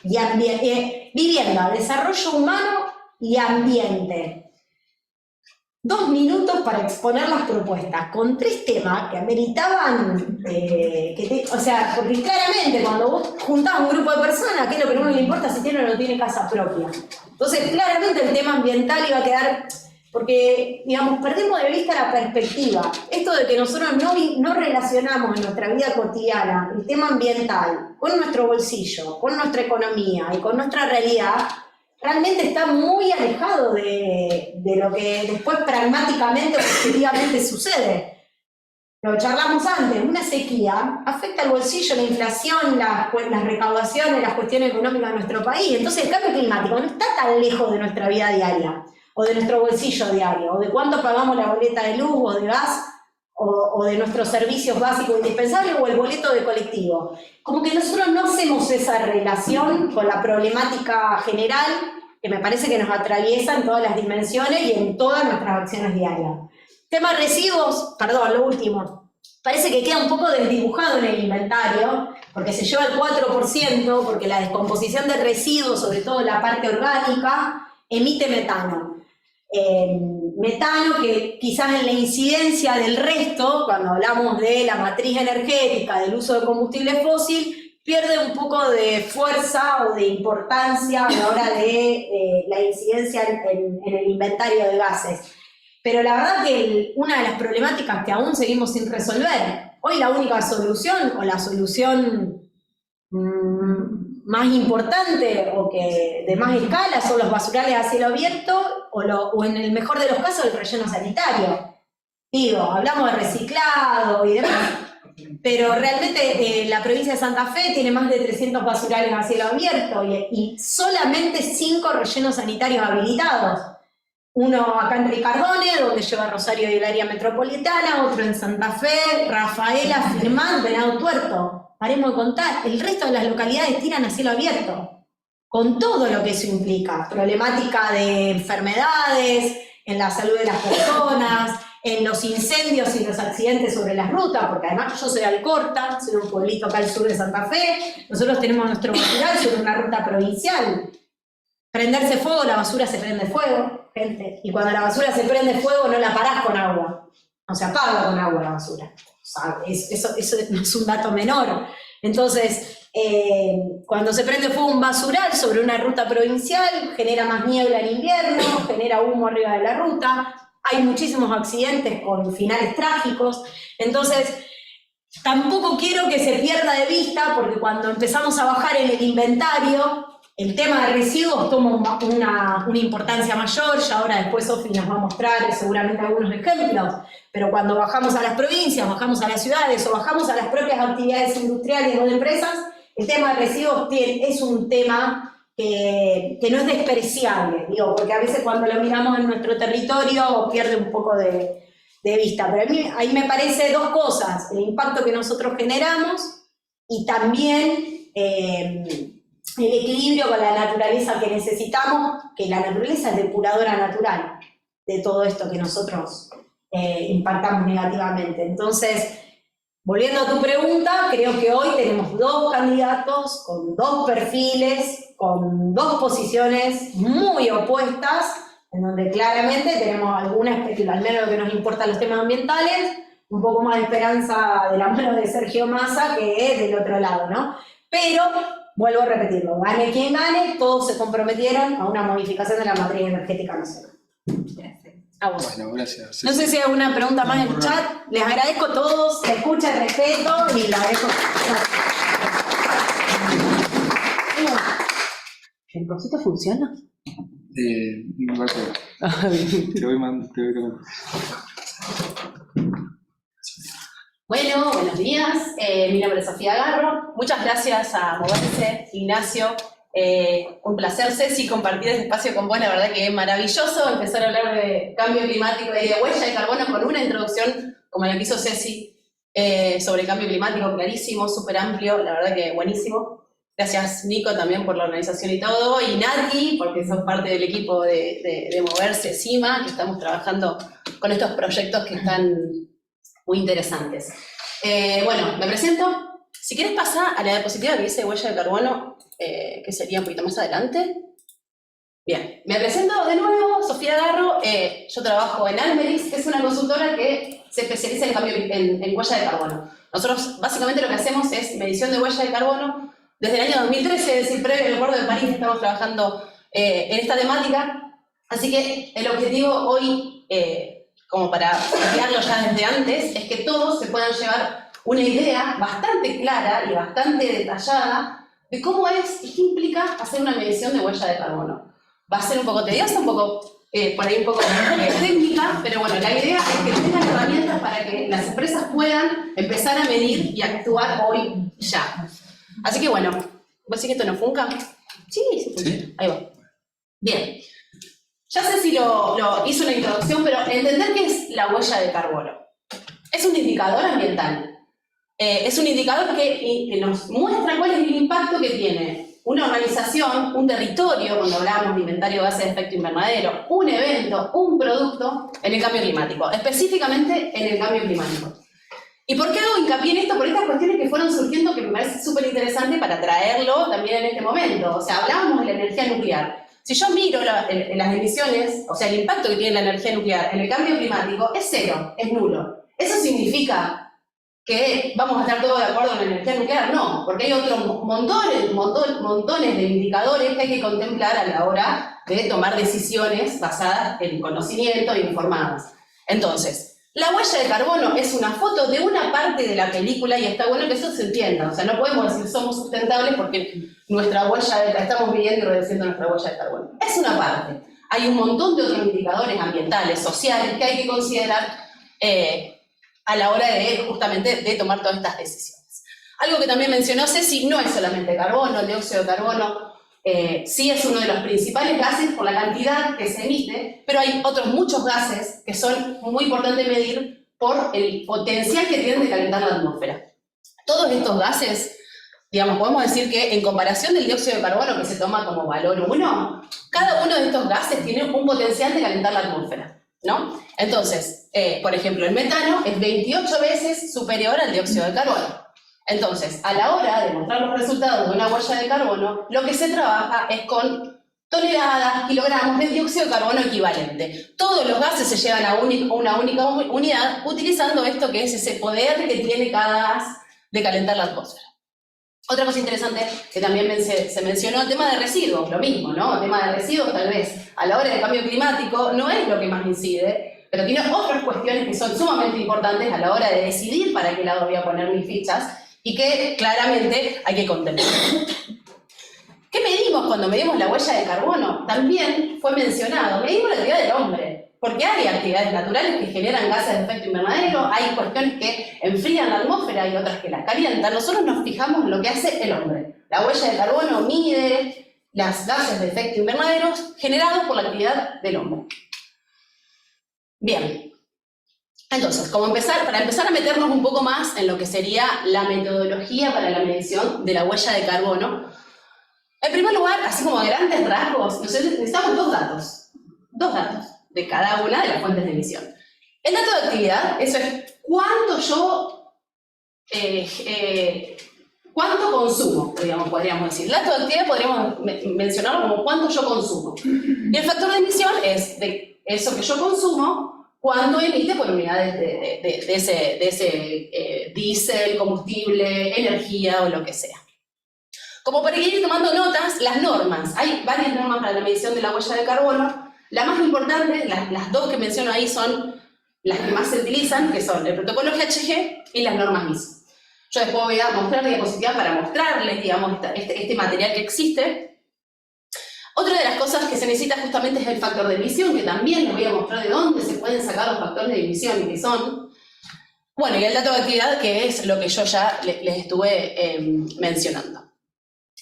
y vivienda, desarrollo humano y ambiente. 2 minutos para exponer las propuestas, con 3 temas que ameritaban, o sea, porque claramente cuando vos juntás un grupo de personas, ¿qué es lo que no le importa si tiene o no tiene casa propia? Entonces, claramente el tema ambiental iba a quedar, porque, digamos, perdemos de vista la perspectiva. Esto de que nosotros no relacionamos en nuestra vida cotidiana el tema ambiental con nuestro bolsillo, con nuestra economía y con nuestra realidad, realmente está muy alejado de lo que después pragmáticamente o objetivamente sucede. Lo charlamos antes, una sequía afecta el bolsillo, la inflación, las recaudaciones, las cuestiones económicas de nuestro país. Entonces el cambio climático no está tan lejos de nuestra vida diaria, o de nuestro bolsillo diario, o de cuánto pagamos la boleta de luz o de gas, o de nuestros servicios básicos indispensables, o el boleto de colectivo. Como que nosotros no hacemos esa relación con la problemática general, que me parece que nos atraviesa en todas las dimensiones y en todas nuestras acciones diarias. Tema residuos, perdón, lo último. Parece que queda un poco desdibujado en el inventario, porque se lleva el 4%, porque la descomposición de residuos, sobre todo la parte orgánica, emite metano. Metano que quizás en la incidencia del resto, cuando hablamos de la matriz energética, del uso de combustible fósil, pierde un poco de fuerza o de importancia a la hora de la incidencia en el inventario de gases. Pero la verdad que una de las problemáticas que aún seguimos sin resolver, hoy la única solución o la solución más importante o que de más escala son los basurales a cielo abierto o en el mejor de los casos el relleno sanitario. Digo, hablamos de reciclado y demás, pero realmente la provincia de Santa Fe tiene más de 300 basurales a cielo abierto y solamente 5 rellenos sanitarios habilitados. Uno acá en Ricardone, donde lleva Rosario y el área metropolitana, otro en Santa Fe, Rafaela, Firmán, Venado Tuerto. Paremos de contar, el resto de las localidades tiran a cielo abierto, con todo lo que eso implica. Problemática de enfermedades, en la salud de las personas, en los incendios y los accidentes sobre las rutas, porque además yo soy de Alcorta, soy de un pueblito acá al sur de Santa Fe, nosotros tenemos nuestro basural sobre una ruta provincial. Prenderse fuego, la basura se prende fuego, gente. Y cuando la basura se prende fuego no la parás con agua. No se apaga con agua la basura. O sea, eso no es un dato menor. Entonces, cuando se prende fuego un basural sobre una ruta provincial, genera más niebla en invierno, genera humo arriba de la ruta, hay muchísimos accidentes con finales trágicos. Entonces, tampoco quiero que se pierda de vista, porque cuando empezamos a bajar en el inventario, el tema de residuos toma una importancia mayor, y ahora después Sofi nos va a mostrar seguramente algunos ejemplos, pero cuando bajamos a las provincias, bajamos a las ciudades o bajamos a las propias actividades industriales o de empresas, el tema de residuos es un tema que no es despreciable, digo, porque a veces cuando lo miramos en nuestro territorio pierde un poco de vista, pero a mí ahí me parece 2 cosas, el impacto que nosotros generamos y también el equilibrio con la naturaleza que necesitamos, que la naturaleza es depuradora natural de todo esto que nosotros impactamos negativamente. Entonces, volviendo a tu pregunta, creo que hoy tenemos 2 candidatos con 2 perfiles, con 2 posiciones muy opuestas, en donde claramente tenemos alguna expectativa, al menos lo que nos importa los temas ambientales, un poco más de esperanza de la mano de Sergio Massa, que es del otro lado, ¿no? Pero vuelvo a repetirlo, gane quien gane, todos se comprometieron a una modificación de la matriz energética nacional. A vos. Bueno, gracias. No sé si hay alguna pregunta más en el chat. Les agradezco a todos la escucha, el respeto y la dejo. ¿El cosito funciona? Me parece que te voy tomando. Bueno, buenos días. Mi nombre es Sofía Garro. Muchas gracias a Moverse, Ignacio. Un placer, Ceci, compartir este espacio con vos. La verdad que es maravilloso empezar a hablar de cambio climático y de huella de carbono con una introducción como la que hizo Ceci sobre cambio climático, clarísimo, súper amplio. La verdad que buenísimo. Gracias, Nico, también por la organización y todo. Y Nati, porque sos parte del equipo de Moverse, CIMA, que estamos trabajando con estos proyectos que están muy interesantes. Bueno, me presento. Si quieres pasar a la diapositiva que dice huella de carbono, que sería un poquito más adelante. Bien, me presento de nuevo, Sofía Garro. Yo trabajo en Almeris, que es una consultora que se especializa en huella de carbono. Nosotros básicamente lo que hacemos es medición de huella de carbono desde el año 2013, es decir, previo al Acuerdo de París, estamos trabajando en esta temática. Así que el objetivo hoy, como para plantearlo ya desde antes, es que todos se puedan llevar una idea bastante clara y bastante detallada de cómo es y qué implica hacer una medición de huella de carbono. Va a ser un poco tediosa, un poco, por ahí un poco técnica, pero bueno, la idea es que tengan herramientas para que las empresas puedan empezar a medir y actuar hoy ya. Así que bueno, ¿vos decís que esto no funca? Sí, sí funciona. Sí. Ahí va. Bien. Ya sé si lo hice una introducción, pero entender qué es la huella de carbono. Es un indicador ambiental. Es un indicador que nos muestra cuál es el impacto que tiene una organización, un territorio, cuando hablamos de inventario de gases de efecto invernadero, un evento, un producto, en el cambio climático, específicamente en el cambio climático. ¿Y por qué hago hincapié en esto? Por estas cuestiones que fueron surgiendo que me parece súper interesante para traerlo también en este momento. O sea, hablábamos de la energía nuclear. Si yo miro las emisiones, o sea, el impacto que tiene la energía nuclear en el cambio climático es cero, es nulo. ¿Eso significa que vamos a estar todos de acuerdo en la energía nuclear? No, porque hay otros montones de indicadores que hay que contemplar a la hora de tomar decisiones basadas en conocimiento e informadas. Entonces, la huella de carbono es una foto de una parte de la película y está bueno que eso se entienda. O sea, no podemos decir somos sustentables porque nuestra huella estamos midiendo y reduciendo nuestra huella de carbono. Es una parte. Hay un montón de otros indicadores ambientales, sociales, que hay que considerar a la hora de, justamente, de tomar todas estas decisiones. Algo que también mencionó Ceci, no es solamente carbono, el dióxido de carbono sí es uno de los principales gases por la cantidad que se emite, pero hay otros muchos gases que son muy importantes medir por el potencial que tienen de calentar la atmósfera. Todos estos gases, digamos, podemos decir que en comparación del dióxido de carbono que se toma como valor 1, cada uno de estos gases tiene un potencial de calentar la atmósfera, ¿no? Entonces, por ejemplo, el metano es 28 veces superior al dióxido de carbono. Entonces, a la hora de mostrar los resultados de una huella de carbono, lo que se trabaja es con toneladas, kilogramos de dióxido de carbono equivalente. Todos los gases se llevan a una única unidad utilizando esto que es ese poder que tiene cada gas de calentar la atmósfera. Otra cosa interesante que también se mencionó, el tema de residuos, lo mismo, ¿no? El tema de residuos tal vez a la hora del cambio climático no es lo que más incide, pero tiene otras cuestiones que son sumamente importantes a la hora de decidir para qué lado voy a poner mis fichas y que claramente hay que contemplar. ¿Qué medimos cuando medimos la huella de carbono? También fue mencionado, medimos la actividad del hombre, porque hay actividades naturales que generan gases de efecto invernadero, hay cuestiones que enfrían la atmósfera y otras que la calientan. Nosotros nos fijamos en lo que hace el hombre. La huella de carbono mide los gases de efecto invernadero generados por la actividad del hombre. Bien. Entonces, para empezar a meternos un poco más en lo que sería la metodología para la medición de la huella de carbono, en primer lugar, así como a grandes rasgos, necesitamos dos datos de cada una de las fuentes de emisión. El dato de actividad, eso es cuánto consumo, podríamos decir. El dato de actividad podríamos mencionarlo como cuánto yo consumo. Y el factor de emisión es de eso que yo consumo, cuánto emite por unidades de ese diésel, combustible, energía o lo que sea. Como para ir tomando notas, las normas. Hay varias normas para la medición de la huella de carbono. La más importante, las dos que menciono ahí son las que más se utilizan, que son el protocolo GHG y las normas ISO. Yo después voy a mostrar la diapositiva para mostrarles, digamos, este material que existe. Otra de las cosas que se necesita justamente es el factor de emisión, que también les voy a mostrar de dónde se pueden sacar los factores de emisión y qué son. Bueno, y el dato de actividad, que es lo que yo ya les estuve mencionando.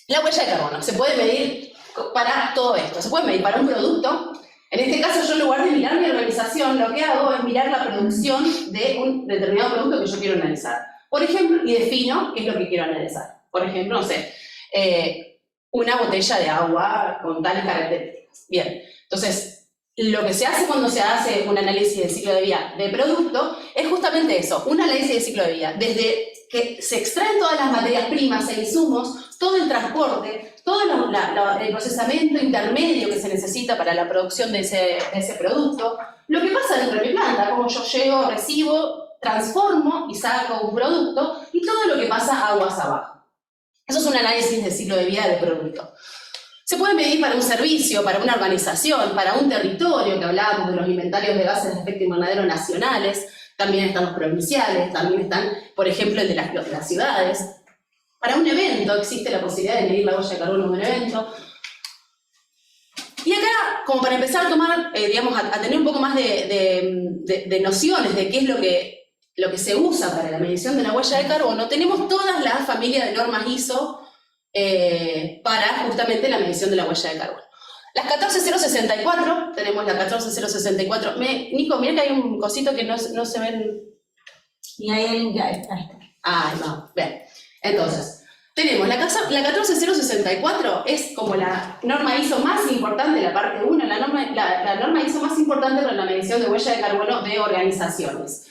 La huella de carbono se puede medir para todo esto. Se puede medir para un producto. En este caso, yo en lugar de mirar mi organización, lo que hago es mirar la producción de un determinado producto que yo quiero analizar. Por ejemplo, y defino qué es lo que quiero analizar. Por ejemplo, no sé, una botella de agua con tales características. Bien, entonces, lo que se hace cuando se hace un análisis de ciclo de vida de producto es justamente eso, un análisis de ciclo de vida. Desde que se extraen todas las materias primas e insumos, todo el transporte, todo el procesamiento intermedio que se necesita para la producción de ese producto, lo que pasa dentro de mi planta, cómo yo llego, recibo, transformo y saco un producto, y todo lo que pasa aguas abajo. Eso es un análisis de ciclo de vida del producto. Se puede medir para un servicio, para una organización, para un territorio, que hablábamos de los inventarios de gases de efecto invernadero nacionales, también están los provinciales, también están, por ejemplo, el de las ciudades. Para un evento existe la posibilidad de medir la huella de carbono de un evento. Y acá, como para empezar a tomar, digamos, a tener un poco más de nociones de qué es lo que se usa para la medición de la huella de carbono, tenemos todas las familias de normas ISO para justamente la medición de la huella de carbono. Las 14064, tenemos la 14064. Nico, mira que hay un cosito que no se ven. Y hay alguien que... Ahí está. Ah, no, bien. Entonces, tenemos la 14064, es como la norma ISO más importante, la parte 1, la norma ISO más importante para la medición de huella de carbono de organizaciones.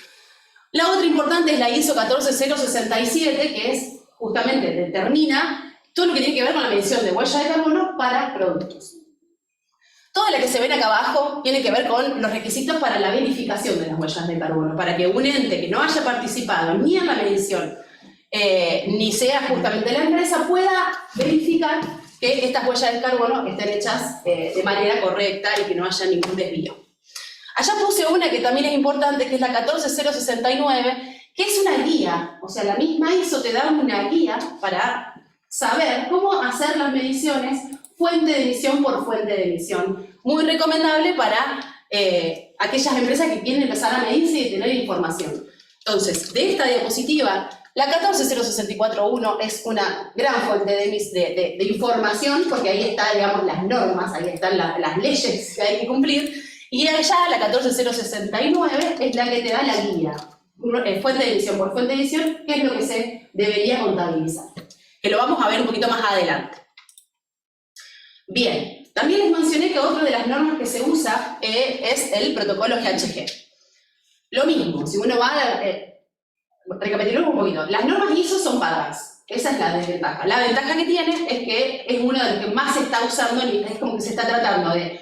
La otra importante es la ISO 14067, que es justamente determina todo lo que tiene que ver con la medición de huella de carbono para productos. Toda la que se ven acá abajo tiene que ver con los requisitos para la verificación de las huellas de carbono, para que un ente que no haya participado ni en la medición, ni sea justamente la empresa, pueda verificar que estas huellas de carbono estén hechas de manera correcta y que no haya ningún desvío. Allá puse una que también es importante, que es la 14069, que es una guía. O sea, la misma ISO te da una guía para saber cómo hacer las mediciones fuente de emisión por fuente de emisión. Muy recomendable para aquellas empresas que quieren empezar a medirse y tener información. Entonces, de esta diapositiva, la 14064.1 es una gran fuente de información, porque ahí están, digamos, las normas, ahí están las leyes que hay que cumplir, y allá la 14069 es la que te da la guía, fuente de emisión por fuente de emisión, que es lo que se debería contabilizar, que lo vamos a ver un poquito más adelante. Bien, también les mencioné que otra de las normas que se usa es el protocolo GHG. Lo mismo, si uno va a... recapitulemos un poquito. Las normas ISO son pagadas. Esa es la desventaja. La ventaja que tiene es que es uno de los que más se está usando, es como que se está tratando de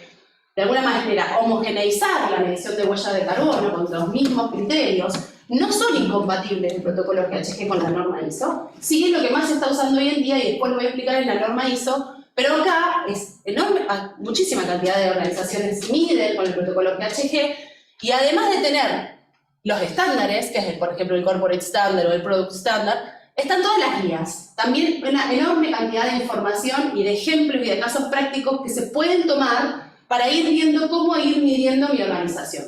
alguna manera, homogeneizar la medición de huella de carbono con los mismos criterios. No son incompatibles el protocolo GHG con la norma ISO. Sí es lo que más se está usando hoy en día, y después lo voy a explicar en la norma ISO, pero acá es enorme, muchísima cantidad de organizaciones miden con el protocolo GHG, y además de tener los estándares, que es, por ejemplo, el Corporate Standard o el Product Standard, están todas las guías. También una enorme cantidad de información y de ejemplos y de casos prácticos que se pueden tomar para ir viendo cómo ir midiendo mi organización.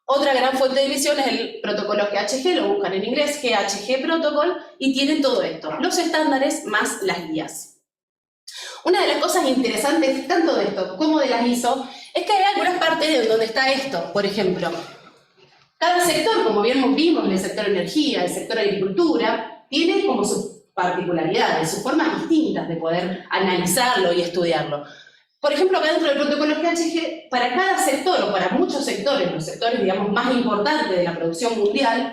Otra gran fuente de emisión es el protocolo GHG, lo buscan en inglés, GHG Protocol, y tiene todo esto, los estándares más las guías. Una de las cosas interesantes, tanto de esto como de las ISO, es que hay algunas partes donde está esto. Por ejemplo, cada sector, como bien vimos, en el sector energía, el sector agricultura, tiene como sus particularidades, sus formas distintas de poder analizarlo y estudiarlo. Por ejemplo, acá dentro del protocolo GHG, para cada sector, o para muchos sectores, los sectores, digamos, más importantes de la producción mundial,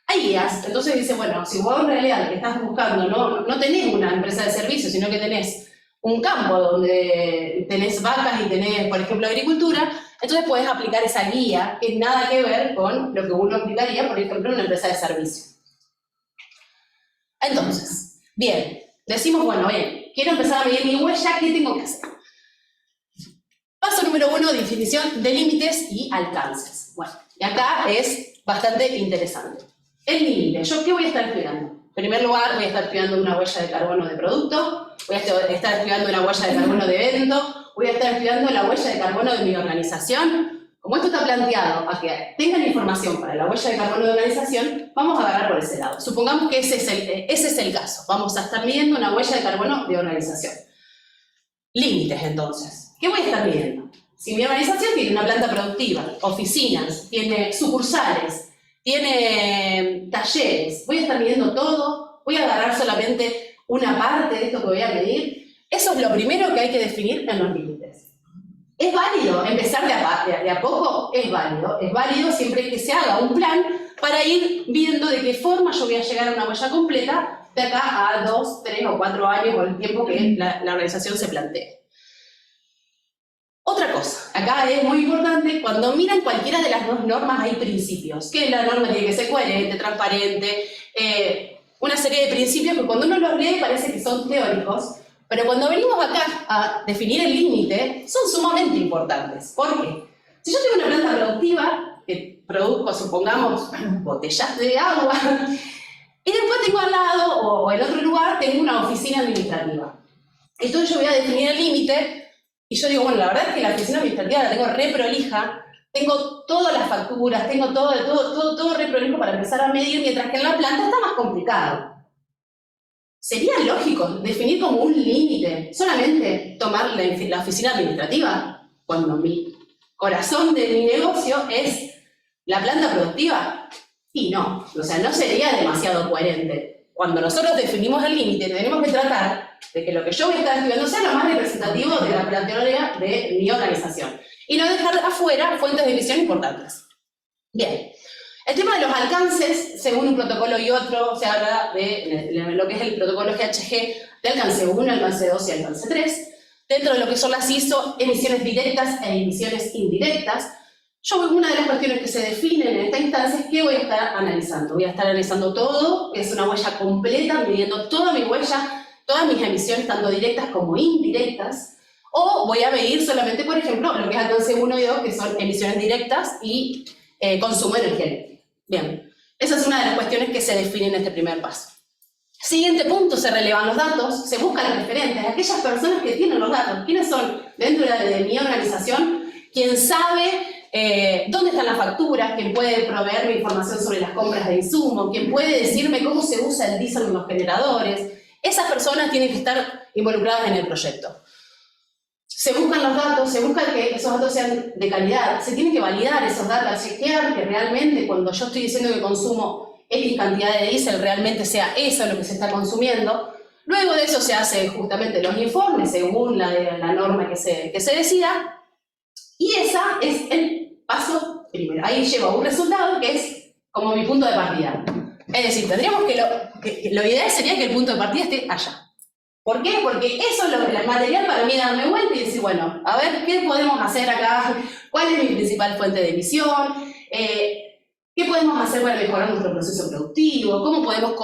hay guías. Entonces dice, bueno, si vos en realidad lo que estás buscando no tenés una empresa de servicios, sino que tenés un campo donde tenés vacas y tenés, por ejemplo, agricultura, entonces puedes aplicar esa guía, que nada que ver con lo que uno aplicaría, por ejemplo, en una empresa de servicio. Entonces, bien, decimos, bueno, bien, quiero empezar a medir mi huella, ¿qué tengo que hacer? Paso número 1, definición de límites y alcances. Bueno, y acá es bastante interesante. El límite, ¿yo qué voy a estar estudiando? En primer lugar, voy a estar estudiando una huella de carbono de producto, voy a estar estudiando una huella de carbono de evento, voy a estar estudiando la huella de carbono de mi organización. Como esto está planteado a que tengan información para la huella de carbono de organización, vamos a agarrar por ese lado. Supongamos que ese es el caso. Vamos a estar midiendo una huella de carbono de organización. Límites, entonces. ¿Qué voy a estar midiendo? Si mi organización tiene una planta productiva, oficinas, tiene sucursales, tiene talleres, voy a estar midiendo todo, voy a agarrar solamente una parte de esto que voy a medir. Eso es lo primero que hay que definir en los límites. ¿Es válido empezar de a poco? Es válido siempre que se haga un plan para ir viendo de qué forma yo voy a llegar a una huella completa de acá a 2, 3 o 4 años o el tiempo que la organización se plantee. Otra cosa, acá es muy importante, cuando miran cualquiera de las dos normas hay principios, que la norma tiene que ser coherente, transparente, una serie de principios que cuando uno los lee parece que son teóricos, pero cuando venimos acá a definir el límite, son sumamente importantes. ¿Por qué? Si yo tengo una planta productiva, que produzco, supongamos, botellas de agua, y después tengo al lado, o en otro lugar, tengo una oficina administrativa. Entonces yo voy a definir el límite, y yo digo, bueno, la verdad es que la oficina administrativa la tengo re prolija, tengo todas las facturas, tengo todo re prolijo para empezar a medir, mientras que en la planta está más complicado. ¿Sería lógico definir como un límite solamente tomar la oficina administrativa cuando mi corazón de mi negocio es la planta productiva? Y no, o sea, no sería demasiado coherente. Cuando nosotros definimos el límite, tenemos que tratar de que lo que yo voy a estar estudiando sea lo más representativo de la planteología de mi organización y no dejar afuera fuentes de emisión importantes. Bien. El tema de los alcances, según un protocolo y otro, se habla de lo que es el protocolo GHG de alcance 1, alcance 2 y alcance 3. Dentro de lo que son las ISO, emisiones directas e emisiones indirectas. Una de las cuestiones que se definen en esta instancia es que voy a estar analizando. Voy a estar analizando todo, que es una huella completa, midiendo toda mi huella, todas mis emisiones, tanto directas como indirectas. O voy a medir solamente, por ejemplo, lo que es alcance 1 y 2, que son emisiones directas y consumo energético. Bien, esa es una de las cuestiones que se definen en este primer paso. Siguiente punto, se relevan los datos, se buscan referentes, aquellas personas que tienen los datos. ¿Quiénes son dentro de mi organización? ¿Quién sabe dónde están las facturas? ¿Quién puede proveerme información sobre las compras de insumos? ¿Quién puede decirme cómo se usa el diésel en los generadores? Esas personas tienen que estar involucradas en el proyecto. Se buscan los datos, se busca que esos datos sean de calidad, se tienen que validar esos datos, chequear que realmente cuando yo estoy diciendo que consumo X cantidad de diésel, realmente sea eso lo que se está consumiendo. Luego de eso se hacen justamente los informes según la norma que se decida, y ese es el paso primero. Ahí llevo un resultado que es como mi punto de partida. Es decir, tendríamos que lo ideal sería que el punto de partida esté allá. ¿Por qué? Porque eso es el material para mí darme vuelta y decir, bueno, a ver, ¿qué podemos hacer acá? ¿Cuál es mi principal fuente de emisión? ¿Qué podemos hacer para mejorar nuestro proceso productivo? ¿Cómo podemos,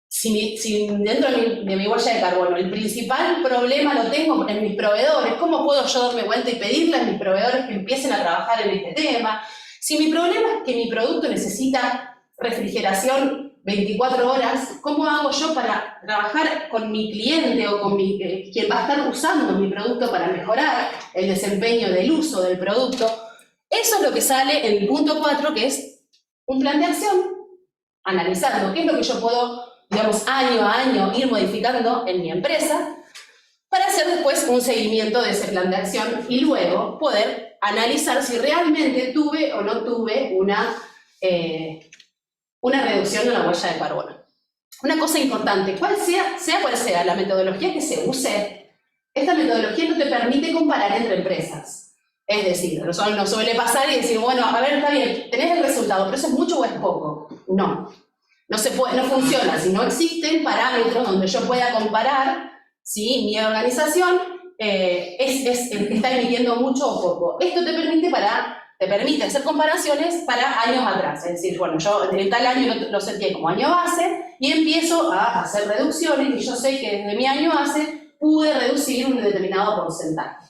si dentro de mi huella de carbono, el principal problema lo tengo en mis proveedores, ¿cómo puedo yo darme vuelta y pedirle a mis proveedores que empiecen a trabajar en este tema? Si mi problema es que mi producto necesita refrigeración 24 horas, ¿cómo hago yo para trabajar con mi cliente o con quien va a estar usando mi producto para mejorar el desempeño del uso del producto? Eso es lo que sale en el punto 4, que es un plan de acción, analizando qué es lo que yo puedo, digamos, año a año ir modificando en mi empresa para hacer después un seguimiento de ese plan de acción y luego poder analizar si realmente tuve o no tuve una reducción en la huella de carbono. Una cosa importante, sea cual sea la metodología que se use, esta metodología no te permite comparar entre empresas. Es decir, nos suele pasar y decir, bueno, a ver, está bien, tenés el resultado, pero eso es mucho o es poco. No funciona. Si no existen parámetros donde yo pueda comparar si mi organización está emitiendo mucho o poco. Esto te permite hacer comparaciones para años atrás. Es decir, bueno, yo en tal año lo sentí como año base y empiezo a hacer reducciones y yo sé que desde mi año base pude reducir un determinado porcentaje.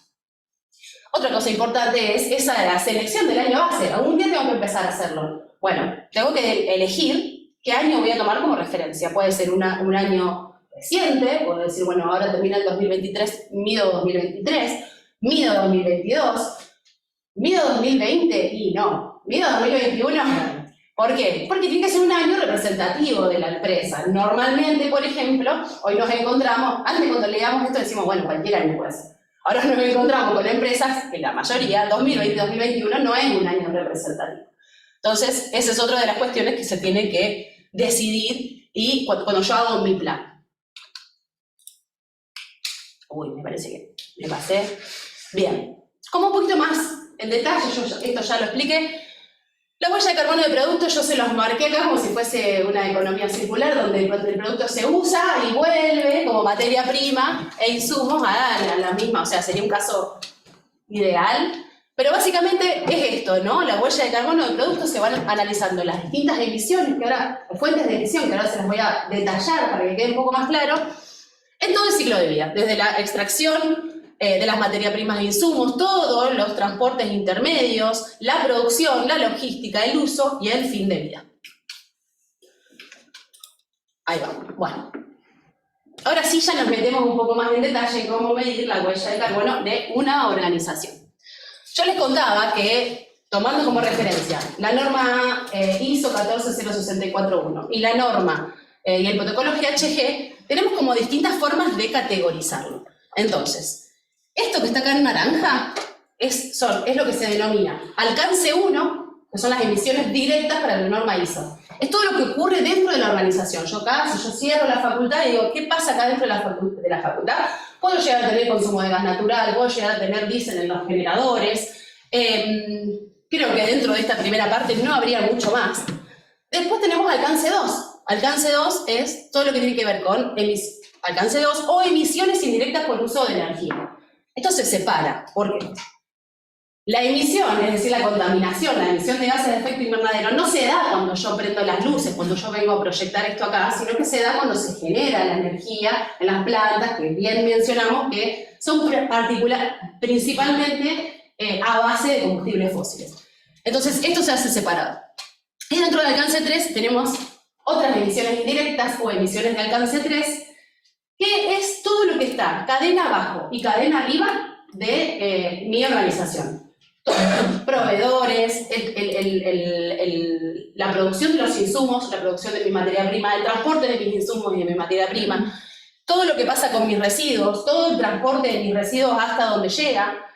Otra cosa importante es la selección del año base. Algún día tengo que empezar a hacerlo. Bueno, tengo que elegir qué año voy a tomar como referencia. Puede ser un año reciente, puedo decir, bueno, ahora termina el 2023, mido 2023, mido 2022, mido 2020 y no, mido 2021. ¿Por qué? Porque tiene que ser un año representativo de la empresa. Normalmente, por ejemplo, hoy nos encontramos, antes cuando leíamos esto decimos, bueno, cualquier año puede ser. Ahora nos encontramos con empresas que la mayoría, 2020-2021, no es un año representativo. Entonces, esa es otra de las cuestiones que se tiene que decidir y cuando yo hago mi plan. Uy, me parece que me pasé. Bien, como un poquito más en detalle, yo esto ya lo expliqué. La huella de carbono de productos yo se los marqué acá como si fuese una economía circular donde el producto se usa y vuelve como materia prima e insumos a la misma, o sea, sería un caso ideal. Pero básicamente es esto, ¿no? La huella de carbono de productos se van analizando las distintas emisiones, fuentes de emisión, que ahora se las voy a detallar para que quede un poco más claro, en todo el ciclo de vida, desde la extracción de las materias primas e insumos, todos los transportes intermedios, la producción, la logística, el uso y el fin de vida. Ahí vamos. Bueno. Ahora sí ya nos metemos un poco más en detalle en cómo medir la huella de carbono de una organización. Yo les contaba que, tomando como referencia la norma ISO 14064.1 y la norma y el protocolo GHG, tenemos como distintas formas de categorizarlo. Entonces, esto que está acá en naranja es lo que se denomina alcance 1, que son las emisiones directas para la norma ISO. Es todo lo que ocurre dentro de la organización. Si yo cierro la facultad y digo, ¿qué pasa acá dentro de la facultad? Puedo llegar a tener consumo de gas natural, puedo llegar a tener diésel en los generadores. Creo que dentro de esta primera parte no habría mucho más. Después tenemos alcance 2. Alcance 2 es todo lo que tiene que ver con alcance 2 o emisiones indirectas por uso de energía. Esto se separa, porque la emisión, es decir, la contaminación, la emisión de gases de efecto invernadero, no se da cuando yo prendo las luces, cuando yo vengo a proyectar esto acá, sino que se da cuando se genera la energía en las plantas, que bien mencionamos que son principalmente a base de combustibles fósiles. Entonces, esto se hace separado. Y dentro del alcance 3 tenemos otras emisiones indirectas o emisiones de alcance 3, que es todo lo que está cadena abajo y cadena arriba de mi organización. Proveedores, la producción de los insumos, la producción de mi materia prima, el transporte de mis insumos y de mi materia prima, todo lo que pasa con mis residuos, todo el transporte de mis residuos hasta donde llega,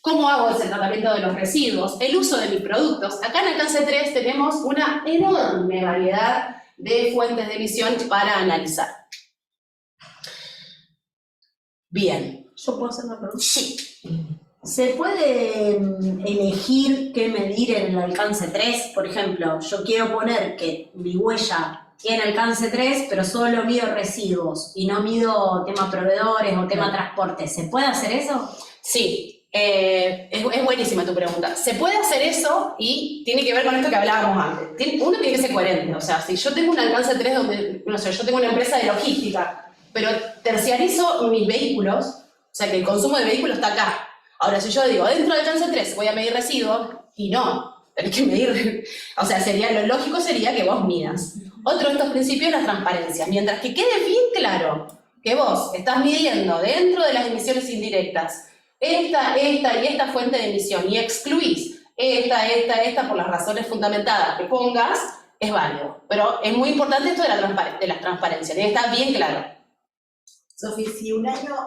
cómo hago ese tratamiento de los residuos, el uso de mis productos. Acá en alcance 3 tenemos una enorme variedad de fuentes de emisión para analizar. Bien. ¿Yo puedo hacer una pregunta? Sí. ¿Se puede elegir qué medir en el alcance 3? Por ejemplo, yo quiero poner que mi huella tiene alcance 3, pero solo mido residuos y no mido tema proveedores o tema transporte. ¿Se puede hacer eso? Sí, es buenísima tu pregunta. Se puede hacer eso y tiene que ver con esto que hablábamos antes. Uno tiene que ser coherente. O sea, si yo tengo un alcance 3 donde, no sé, yo tengo una empresa de logística, pero terciarizo mis vehículos, o sea, que el consumo de vehículos está acá. Ahora, si yo digo, dentro del alcance 3 voy a medir residuos, y no, tenés que medir, o sea, lo lógico sería que vos midas. Otro de estos principios es la transparencia. Mientras que quede bien claro que vos estás midiendo dentro de las emisiones indirectas esta y esta fuente de emisión y excluís esta por las razones fundamentadas que pongas, es válido. Pero es muy importante esto de la transparencia, tiene que estar bien claro. Sofi, si un año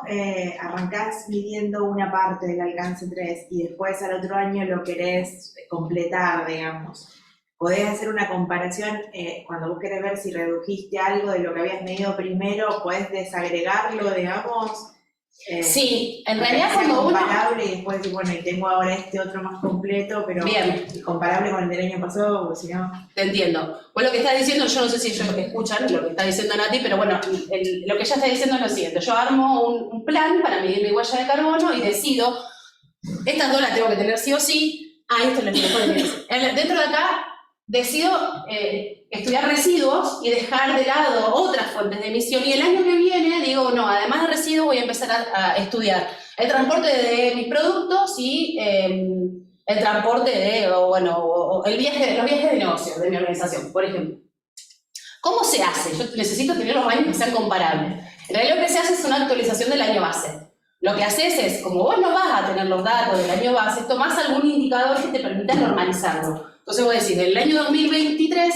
arrancás midiendo una parte del alcance 3 y después al otro año lo querés completar, digamos, podés hacer una comparación cuando vos querés ver si redujiste algo de lo que habías medido primero, podés desagregarlo, digamos. Sí, en realidad cuando uno... comparable y después decir, bueno, y tengo ahora este otro más completo, pero bien, comparable con el del año pasado, o si no... Te entiendo. Vos lo que estás diciendo, yo no sé si ellos escuchan lo que está diciendo Nati, pero bueno, lo que ella está diciendo es lo siguiente. Yo armo un plan para medir mi huella de carbono y decido, estas dos las tengo que tener sí o sí, esto es lo que me puede decir. Dentro de acá, decido estudiar residuos y dejar de lado otras fuentes de emisión, y el año que viene digo, no, además de residuos voy a empezar a estudiar el transporte de mis productos y el transporte de, o los viajes de negocio de mi organización, por ejemplo. ¿Cómo se hace? Yo necesito tener los años que sean comparables. En realidad lo que se hace es una actualización del año base. Lo que haces es, como vos no vas a tener los datos del año base, tomás algún indicador que te permita normalizarlo. Entonces voy a decir, en el año 2023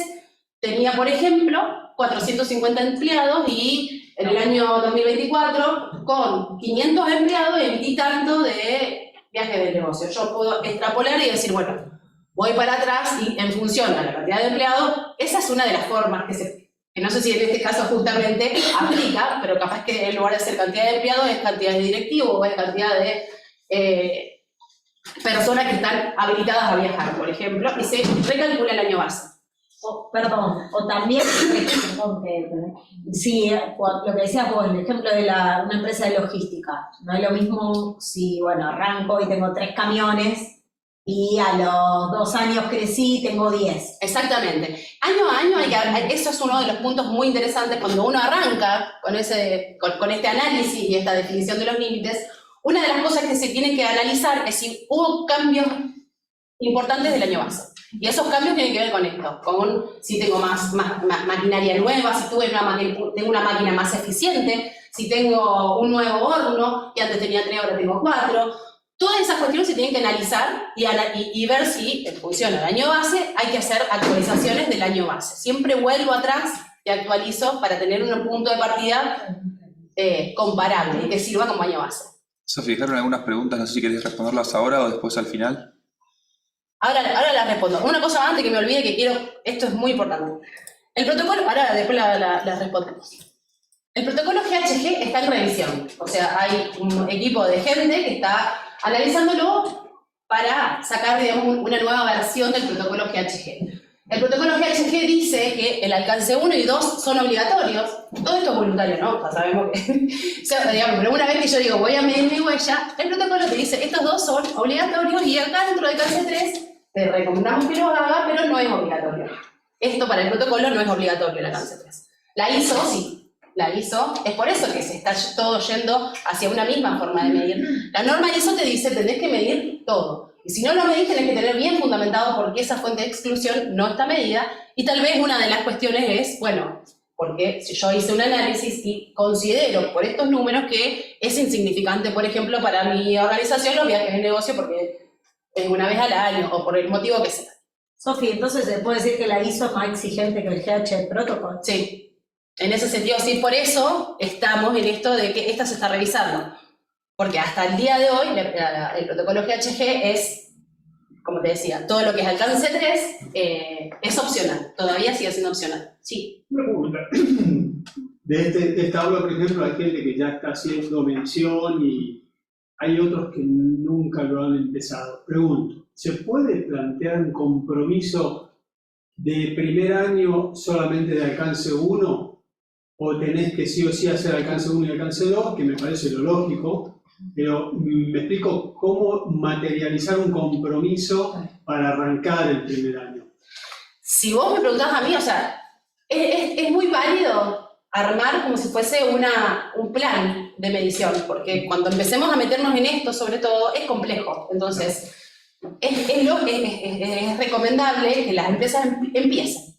tenía, por ejemplo, 450 empleados y en el año 2024, con 500 empleados, emití tanto de viajes de negocio. Yo puedo extrapolar y decir, bueno, voy para atrás y en función a la cantidad de empleados, esa es una de las formas que no sé si en este caso justamente aplica, pero capaz que en lugar de ser cantidad de empleados es cantidad de directivos o es cantidad de personas que están habilitadas a viajar, por ejemplo, y se recalcula el año base. Perdón, o también, sí, lo que decías vos, el ejemplo de una empresa de logística. No es lo mismo si, bueno, arranco y tengo 3 camiones y a los 2 años crecí y tengo 10. Exactamente. Año a año, eso es uno de los puntos muy interesantes cuando uno arranca con este análisis y esta definición de los límites. Una de las cosas que se tienen que analizar es si hubo cambios importantes del año base. Y esos cambios tienen que ver con esto, con si tengo más maquinaria nueva, si tengo una máquina más eficiente, si tengo un nuevo horno, y antes tenía 3, ahora tengo 4. Todas esas cuestiones se tienen que analizar y ver si funciona el año base. Hay que hacer actualizaciones del año base. Siempre vuelvo atrás y actualizo para tener un punto de partida comparable y que sirva como año base. Se fijaron algunas preguntas, no sé si querés responderlas ahora o después al final. Ahora las respondo. Una cosa antes que me olvide que quiero, esto es muy importante. El protocolo, ahora después la respondemos. El protocolo GHG está en revisión. O sea, hay un equipo de gente que está analizándolo para sacar, digamos, una nueva versión del protocolo GHG. El protocolo GHG dice que el alcance 1 y 2 son obligatorios. Todo esto es voluntario, ¿no? Ya sabemos que... o sea, digamos, pero una vez que yo digo voy a medir mi huella, el protocolo te dice estos 2 son obligatorios y acá dentro de alcance 3 te recomendamos que lo haga, pero no es obligatorio. Esto para el protocolo no es obligatorio, el alcance 3. La ISO sí. La ISO, es por eso que se está todo yendo hacia una misma forma de medir. La norma ISO te dice tenés que medir todo. Y si no lo medís, tenés que tener bien fundamentado por qué esa fuente de exclusión no está medida. Y tal vez una de las cuestiones es, bueno, porque si yo hice un análisis y considero por estos números que es insignificante, por ejemplo, para mi organización los viajes de negocio porque es una vez al año o por el motivo que sea. Sofi, entonces se puede decir que la ISO es más exigente que el GHG protocolo. Sí, en ese sentido sí, por eso estamos en esto de que esta se está revisando. Porque hasta el día de hoy el protocolo GHG es, como te decía, todo lo que es alcance 3 es opcional, todavía sigue siendo opcional. Sí. Una pregunta. De esta aula, por ejemplo, hay gente que ya está haciendo mención y hay otros que nunca lo han empezado. Pregunto, ¿se puede plantear un compromiso de primer año solamente de alcance 1? ¿O tenés que sí o sí hacer alcance 1 y alcance 2? Que me parece lo lógico. Pero me explico cómo materializar un compromiso para arrancar el primer año. Si vos me preguntás a mí, o sea, es muy válido armar como si fuese un plan de medición, porque cuando empecemos a meternos en esto, sobre todo, es complejo. Entonces, es recomendable que las empresas empiecen.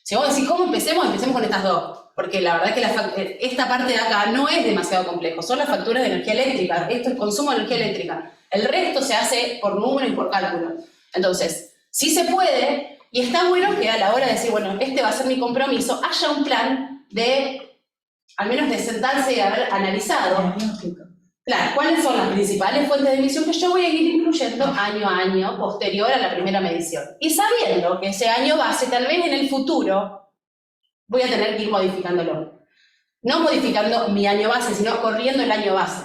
Si vos decís, ¿cómo empecemos? Empecemos con estas 2. Porque la verdad es que esta parte de acá no es demasiado complejo. Son las facturas de energía eléctrica. Esto es consumo de energía eléctrica. El resto se hace por número y por cálculo. Entonces, sí se puede, y está bueno que a la hora de decir, bueno, este va a ser mi compromiso, haya un plan de, al menos de sentarse y haber analizado. Claro, ¿cuáles son las principales fuentes de emisión que yo voy a ir incluyendo año a año posterior a la primera medición? Y sabiendo que ese año base, tal vez en el futuro, voy a tener que ir modificándolo. No modificando mi año base, sino corriendo el año base.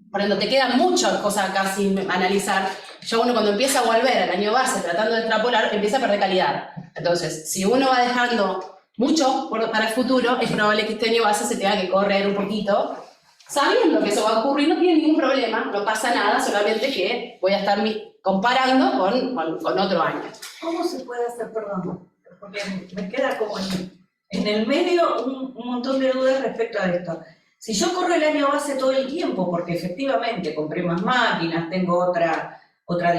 Por ejemplo, te quedan muchas cosas acá sin analizar. Uno cuando empieza a volver al año base, tratando de extrapolar, empieza a perder calidad. Entonces, si uno va dejando mucho para el futuro, es probable que este año base se tenga que correr un poquito. Sabiendo que eso va a ocurrir, no tiene ningún problema, no pasa nada, solamente que voy a estar comparando con otro año. ¿Cómo se puede hacer, perdón? Porque me queda como en el medio un montón de dudas respecto a esto. Si yo corro el año base todo el tiempo, porque efectivamente compré más máquinas, tengo otra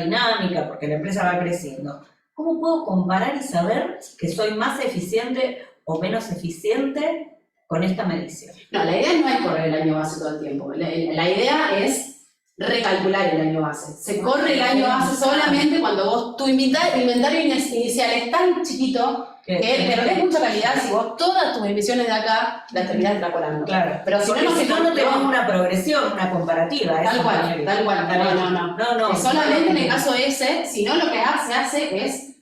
dinámica, porque la empresa va creciendo, ¿cómo puedo comparar y saber que soy más eficiente o menos eficiente con esta medición? No, la idea no es correr el año base todo el tiempo. La idea es recalcular el año base. Se corre el año base solamente cuando tu inventario inicial es tan chiquito que perdés mucha calidad si vos todas tus emisiones de acá las terminás extrapolando. Claro, pero si no tenemos una progresión, una comparativa. Tal cual. No. No. Solamente en el caso ese, si no lo que se hace es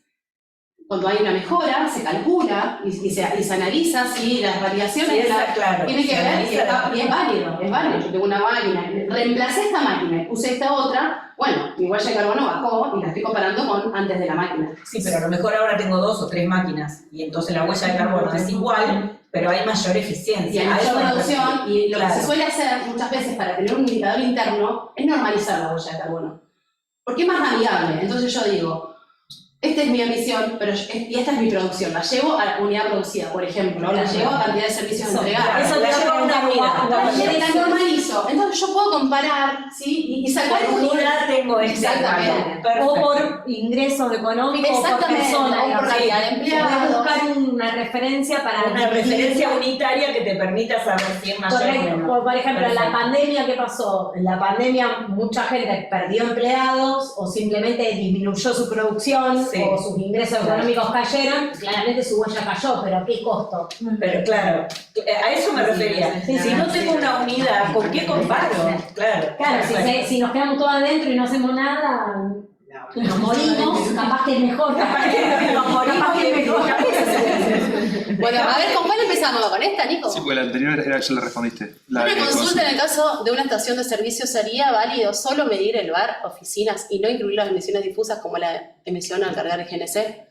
cuando hay una mejora, se calcula y se analiza si las variaciones Sí, está claro. tienen que Se ver analiza y es válido, es válido. Yo tengo una máquina, reemplacé esta máquina y puse esta otra, bueno, mi huella de carbono bajó y la estoy comparando con antes de la máquina. Sí, pero a lo mejor ahora tengo 2 o 3 máquinas y entonces la huella de carbono es igual, pero hay mayor Y eficiencia. hay A mayor eso me producción, refiero. y lo que Claro. se suele hacer muchas veces para tener un indicador interno es normalizar la huella de carbono. Porque es más amigable. Entonces yo digo, esta es mi emisión, y esta es mi producción. La llevo a la unidad producida, por ejemplo, o la llevo a cantidad de servicios entregados. Eso te lleva a una unidad. La normalizo. Entonces yo puedo comparar, ¿sí? Y sacar Por unidad tengo Exactamente. O por ingresos económicos, o por Exactamente, persona. o por cantidad de empleados. Puedes buscar una referencia para Una referencia unitaria que te permita saber si es mayor o Correcto. menor. Por ejemplo, en la Perfecto. pandemia, ¿qué pasó? En la pandemia mucha gente perdió empleados o simplemente disminuyó su producción Sí. o sus ingresos económicos cayeron, claramente su huella cayó, pero ¿a qué costo? Pero claro, a eso me refería. Sí, Si sí. no tengo una unidad, ¿con qué comparo? Claro. Claro, Perfecto. si nos quedamos todos adentro y no hacemos nada, nos morimos, capaz que es mejor. Capaz que nos morimos Capaz que es mejor. Bueno, a ver, ¿con cuál empezamos? ¿Con esta, Nico? Sí, porque la anterior era ya la respondiste. La Una de consulta en el caso de una estación de servicio, ¿sería válido solo medir el VAR, oficinas, y no incluir las emisiones difusas como la emisión al cargar el GNC?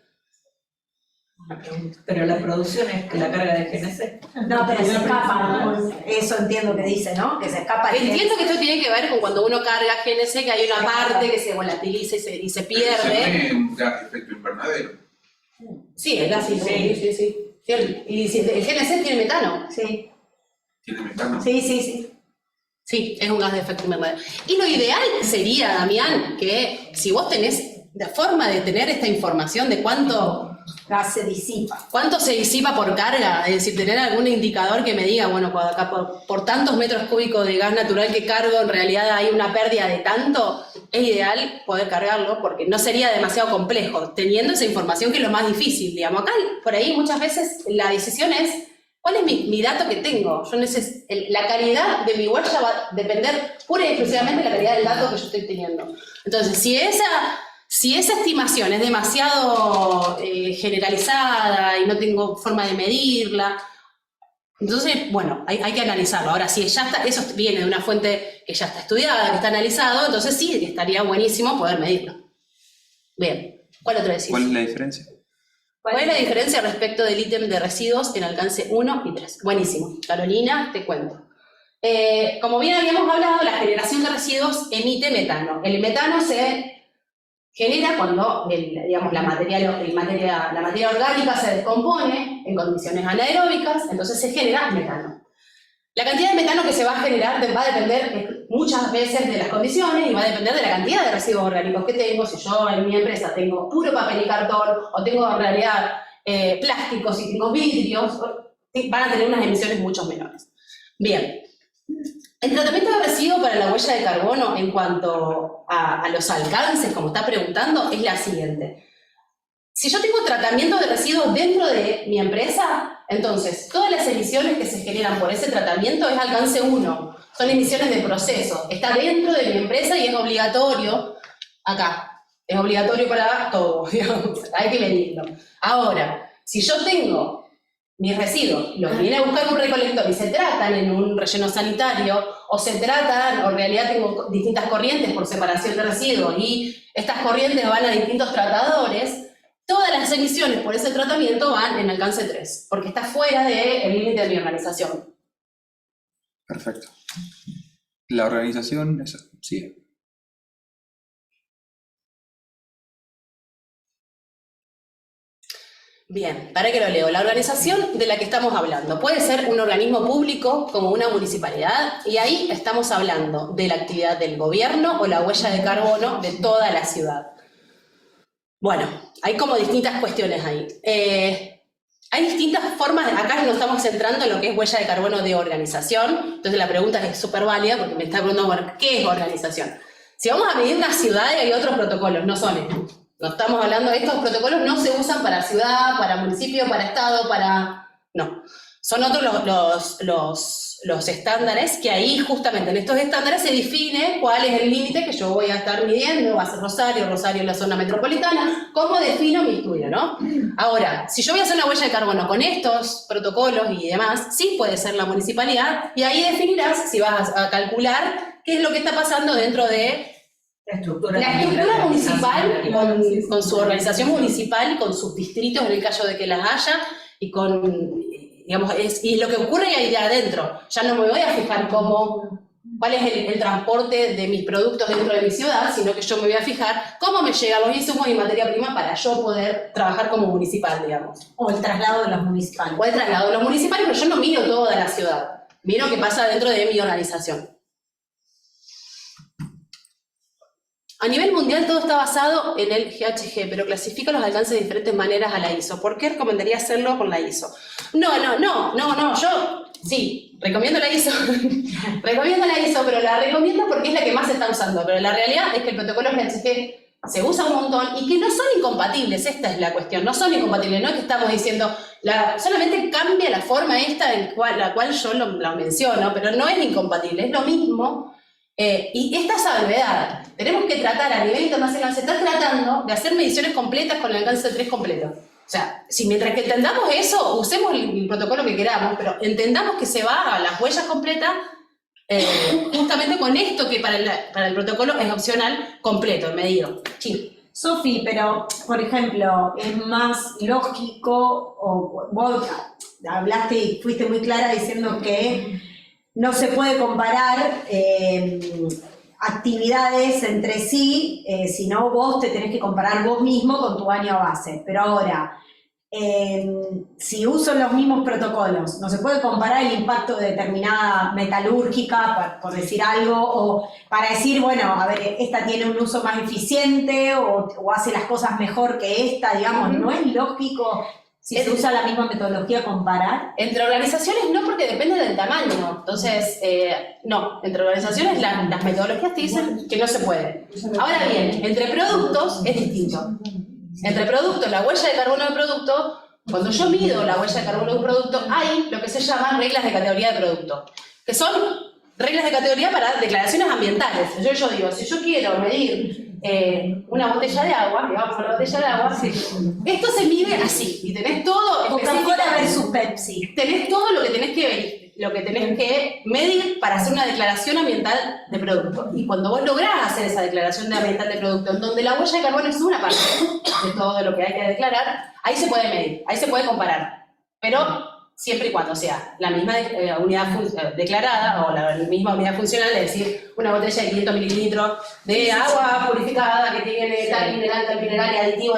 Pero la producción es la carga de GNC. No, pero se escapa, ¿no? Eso entiendo que dice, ¿no? Que se escapa. Entiendo que esto tiene que ver con cuando uno carga GNC, que hay una parte que se volatiliza y se pierde. ¿Tiene un gas de efecto invernadero? Sí, el gas, sí. Y si el GNC tiene metano. Sí, ¿Tiene metano? sí. Sí, es un gas de efecto invernadero. Y lo ideal sería, Damián, que si vos tenés la forma de tener esta información de cuánto Gas se disipa. se disipa por carga, es decir, tener algún indicador que me diga, bueno, cuando acá por tantos metros cúbicos de gas natural que cargo, en realidad hay una pérdida de tanto, es ideal poder cargarlo porque no sería demasiado complejo, teniendo esa información que es lo más difícil, digamos. Acá, por ahí, muchas veces la decisión es, ¿cuál es mi dato que tengo? La calidad de mi huella va a depender pura y exclusivamente de la calidad del dato que yo estoy teniendo. Entonces, si esa estimación es demasiado generalizada y no tengo forma de medirla, entonces, bueno, hay que analizarlo. Ahora, si ya está, eso viene de una fuente que ya está estudiada, que está analizado, entonces sí, estaría buenísimo poder medirlo. Bien, ¿cuál otro decís? ¿Cuál es la diferencia? ¿Cuál es la diferencia respecto del ítem de residuos en alcance 1 y 3? Buenísimo. Carolina, te cuento. Como bien habíamos hablado, la generación de residuos emite metano. El metano se genera cuando la materia orgánica se descompone en condiciones anaeróbicas, entonces se genera metano. La cantidad de metano que se va a generar va a depender muchas veces de las condiciones y va a depender de la cantidad de residuos orgánicos que tengo. Si yo en mi empresa tengo puro papel y cartón o tengo en realidad plásticos y tengo vidrios, van a tener unas emisiones mucho menores. Bien. El tratamiento de residuos para la huella de carbono en cuanto a los alcances, como está preguntando, es la siguiente. Si yo tengo tratamiento de residuos dentro de mi empresa, entonces todas las emisiones que se generan por ese tratamiento es alcance 1. Son emisiones de proceso. Está dentro de mi empresa y es obligatorio acá. Es obligatorio para todo, digamos. Hay que medirlo. Ahora, si yo tengo mis residuos, los viene a buscar un recolector y se tratan en un relleno sanitario, o se tratan, o en realidad tengo distintas corrientes por separación de residuos, y estas corrientes van a distintos tratadores, todas las emisiones por ese tratamiento van en alcance 3, porque está fuera del límite de mi organización. Perfecto. La organización sigue. Bien, para que lo leo. La organización de la que estamos hablando puede ser un organismo público como una municipalidad, y ahí estamos hablando de la actividad del gobierno o la huella de carbono de toda la ciudad. Bueno, hay como distintas cuestiones ahí. Hay distintas formas, acá nos estamos centrando en lo que es huella de carbono de organización, entonces la pregunta es súper válida porque me está preguntando, bueno, ¿qué es organización? Si vamos a medir una ciudad, hay otros protocolos, no son estos. No estamos hablando de estos protocolos, no se usan para ciudad, para municipio, para estado, para... No. Son otros los los estándares, que ahí justamente en estos estándares se define cuál es el límite que yo voy a estar midiendo, va a ser Rosario, Rosario en la zona metropolitana, cómo defino mi estudio, ¿no? Ahora, si yo voy a hacer una huella de carbono con estos protocolos y demás, sí puede ser la municipalidad, y ahí definirás si vas a calcular qué es lo que está pasando dentro de La estructura municipal, con su organización municipal y con sus distritos en el caso de que las haya, y con, digamos, y lo que ocurre ahí de adentro. Ya no me voy a fijar cuál es el transporte de mis productos dentro de mi ciudad, sino que yo me voy a fijar cómo me llegan los insumos y materia prima para yo poder trabajar como municipal, digamos. O el traslado de los municipales. O el traslado de los municipales, pero yo no miro toda la ciudad. Miro qué pasa dentro de mi organización. A nivel mundial todo está basado en el GHG, pero clasifica los alcances de diferentes maneras a la ISO. ¿Por qué recomendaría hacerlo con la ISO? Yo sí, recomiendo la ISO. Recomiendo la ISO, pero la recomiendo porque es la que más se está usando. Pero la realidad es que el protocolo GHG se usa un montón y que no son incompatibles, esta es la cuestión, no son incompatibles, no es que estamos diciendo, solamente cambia la forma esta en la cual yo lo menciono, pero no es incompatible, es lo mismo. Y esta es la novedad. Tenemos que tratar a nivel internacional, se está tratando de hacer mediciones completas con el alcance de 3 completo. O sea, si mientras que entendamos eso, usemos el protocolo que queramos, pero entendamos que se va a las huellas completas justamente con esto que para el protocolo es opcional, completo, medido. Sí. Sofi, pero, por ejemplo, es más lógico, o vos hablaste y fuiste muy clara diciendo que no se puede comparar actividades entre sí, sino vos te tenés que comparar vos mismo con tu año base. Pero ahora, si uso los mismos protocolos, no se puede comparar el impacto de determinada metalúrgica, por decir algo, o para decir, bueno, a ver, esta tiene un uso más eficiente o hace las cosas mejor que esta, digamos, ¿no es lógico? Si se usa la misma metodología, comparar. Entre organizaciones no, porque depende del tamaño. Entonces, no, entre organizaciones las metodologías te dicen que no se puede. Ahora bien, entre productos es distinto. Entre productos, la huella de carbono del producto, cuando yo mido la huella de carbono de un producto, hay lo que se llaman reglas de categoría de producto, que son reglas de categoría para declaraciones ambientales. Yo digo, si yo quiero medir una botella de agua, digamos una botella de agua, esto se mide así, y tenés todo Coca-Cola versus Pepsi. Tenés todo lo que tenés que medir para hacer una declaración ambiental de producto. Y cuando vos lográs hacer esa declaración ambiental de producto, en donde la huella de carbono es una parte de todo lo que hay que declarar, ahí se puede medir, ahí se puede comparar. Pero siempre y cuando sea la misma unidad declarada o la misma unidad funcional, es decir, una botella de 500 mililitros de agua purificada que tiene tal mineral y aditivo,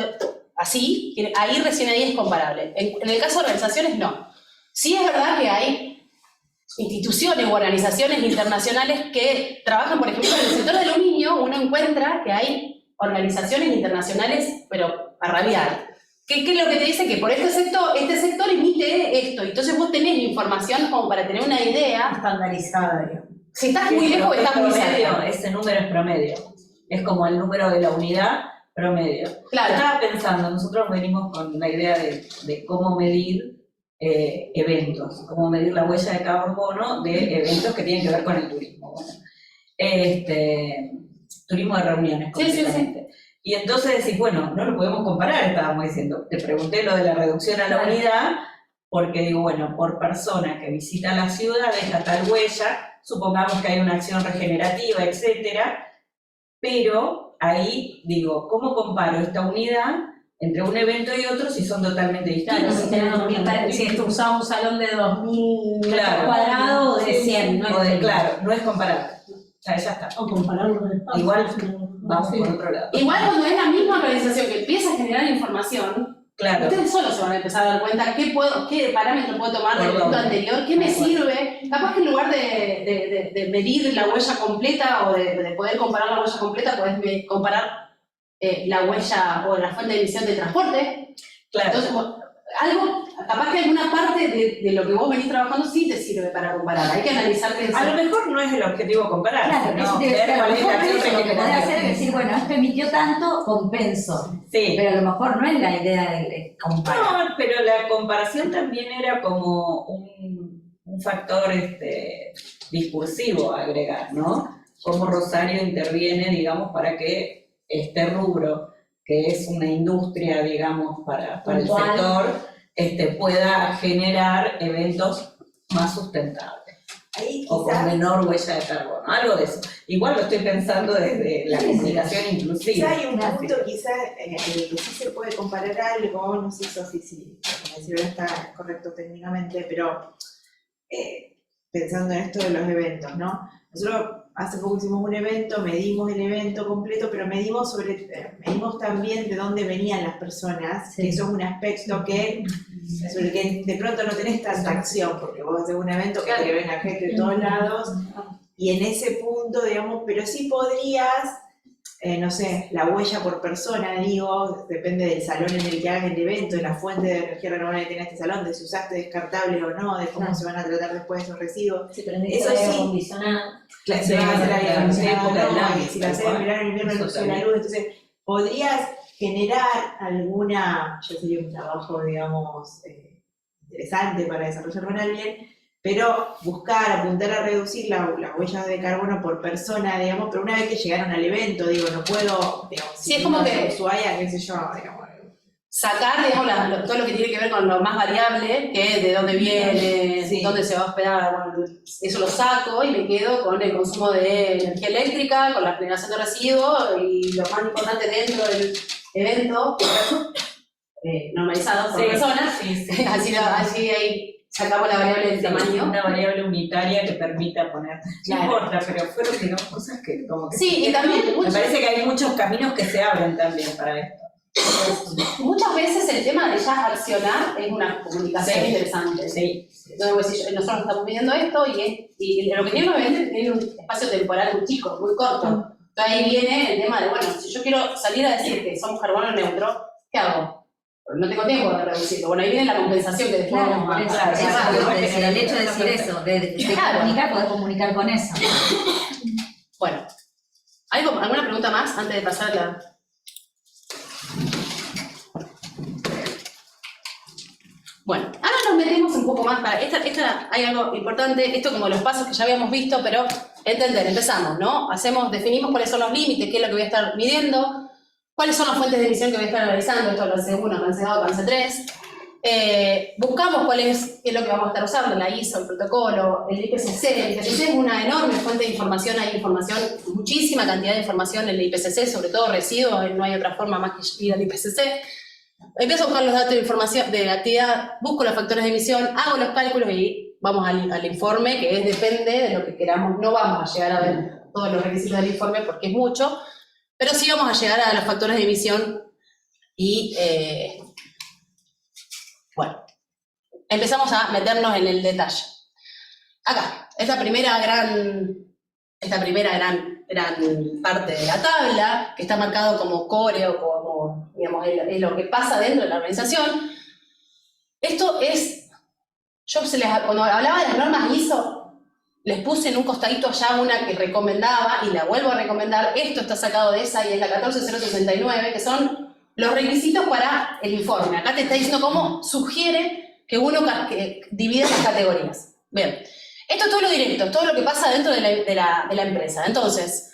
así, ahí recién ahí es comparable. En el caso de organizaciones, no. Sí es verdad que hay instituciones o organizaciones internacionales que trabajan, por ejemplo, en el sector del aluminio, uno encuentra que hay organizaciones internacionales, pero a rabiar. ¿Qué es lo que te dice? Que por este sector emite esto. Entonces vos tenés información como para tener una idea estandarizada, digamos. Si estás muy lejos, estás muy cerca. Ese número es promedio. Es como el número de la unidad promedio. Claro. Estaba pensando, nosotros venimos con la idea de cómo medir eventos, cómo medir la huella de carbono de eventos que tienen que ver con el turismo. Bueno, turismo de reuniones, concretamente. Sí. Y entonces decís, bueno, no lo podemos comparar, estábamos diciendo. Te pregunté lo de la reducción a la unidad, porque digo, bueno, por persona que visita la ciudad deja tal huella, supongamos que hay una acción regenerativa, etcétera, pero ahí digo, ¿cómo comparo esta unidad entre un evento y otro si son totalmente distintos? Claro, si usamos un salón de 2000 metros cuadrados o de 100, claro, no es comparable. Ya está. O compararlo con el espacio. Igual vamos por otro lado. Igual cuando es la misma organización que empieza a generar información, claro, ustedes solos se van a empezar a dar cuenta qué parámetro puedo tomar del evento anterior, qué me sirve. Capaz que en lugar de medir la huella completa o de poder comparar la huella completa, podés comparar la huella o la fuente de emisión de transporte. Claro. Entonces, capaz que alguna parte de lo que vos venís trabajando sí te sirve para comparar. Hay que analizar qué es. A lo mejor no es el objetivo comparar. Claro, ¿no? lo que podés hacer es decir, bueno, esto emitió tanto, compenso. Sí. Pero a lo mejor no es la idea de comparar. No, pero la comparación también era como un un factor discursivo a agregar, ¿no? Cómo Rosario interviene, digamos, para que este rubro, que es una industria, digamos, para el sector, pueda generar eventos más sustentables. Ahí O con quizás, menor huella de carbono, algo de eso. Igual lo estoy pensando desde la comunicación inclusiva. quizá hay un punto quizás en el que sí se puede comparar algo, no sé Sofi si no está correcto técnicamente, pero pensando en esto de los eventos, ¿no? Nosotros hace poco hicimos un evento, medimos el evento completo, pero medimos también de dónde venían las personas, que eso es un aspecto sobre el que de pronto no tenés tanta acción, porque vos haces un evento que venga gente de todos lados, y en ese punto, digamos, pero sí podrías, no sé, la huella por persona, digo, depende del salón en el que hagas el evento, de la fuente de energía renovable que tiene este salón, de si usaste descartables o no, de cómo se van a tratar después esos residuos. Eso sí, claro, si vas a hacer aire acondicionado o no, y si lo haces en verano en invierno no usa la luz, entonces podrías generar alguna, ya sería un trabajo, digamos, interesante para desarrollar con alguien, pero apuntar a reducir las huellas de carbono por persona, digamos, pero una vez que llegaron al evento, digo, no puedo, digamos, Sí, es como que Ushuaia, qué sé yo, digamos. sacar, digamos, todo lo que tiene que ver con lo más variable, que de dónde viene, dónde se va a hospedar, bueno, eso lo saco y me quedo con el consumo de energía eléctrica, con la generación de residuos y lo más importante dentro del evento, normalizado por personas, así ahí sacamos la variable del tamaño. Una variable unitaria que permita poner, no importa, pero fueron digamos, cosas que como que... Sí, y también me parece que hay muchos caminos que se abren también para esto. Muchas veces el tema de ya accionar es una comunicación interesante. Sí. Entonces, pues, nosotros estamos pidiendo esto y lo que tiene obviamente tiene un espacio temporal muy chico, muy corto. Entonces ahí viene el tema de, bueno, si yo quiero salir a decir que somos carbono neutro, ¿qué hago? No tengo tiempo de reducirlo. Bueno, ahí viene la compensación que después vamos a hablar. El hecho de decir eso, de comunicar, poder comunicar con eso. Bueno, ¿alguna pregunta más antes de pasar a la...? Bueno, ahora nos metemos un poco más para... Esta hay algo importante, esto como los pasos que ya habíamos visto, pero empezamos, ¿no? Definimos cuáles son los límites, qué es lo que voy a estar midiendo, cuáles son las fuentes de emisión que voy a estar analizando, esto lo hace 1, CANSE 2, CANSE 3. Buscamos qué es lo que vamos a estar usando, la ISO, el protocolo, el IPCC. El IPCC es una enorme fuente de información, hay muchísima cantidad de información en el IPCC, sobre todo residuos, no hay otra forma más que ir al IPCC. Empiezo a buscar los datos de información de la actividad, busco los factores de emisión, hago los cálculos y vamos al informe, que depende de lo que queramos. No vamos a llegar a ver todos los requisitos del informe porque es mucho, pero sí vamos a llegar a los factores de emisión y, bueno, empezamos a meternos en el detalle. Acá, esta primera gran parte de la tabla, que está marcado como core o como, digamos, es lo que pasa dentro de la organización. Esto es, cuando hablaba de las normas ISO, les puse en un costadito ya una que recomendaba, y la vuelvo a recomendar. Esto está sacado de esa y es la 14069, que son los requisitos para el informe. Acá te está diciendo cómo sugiere que uno divida las categorías. Bien. Esto es todo lo directo, todo lo que pasa dentro de la empresa. Entonces,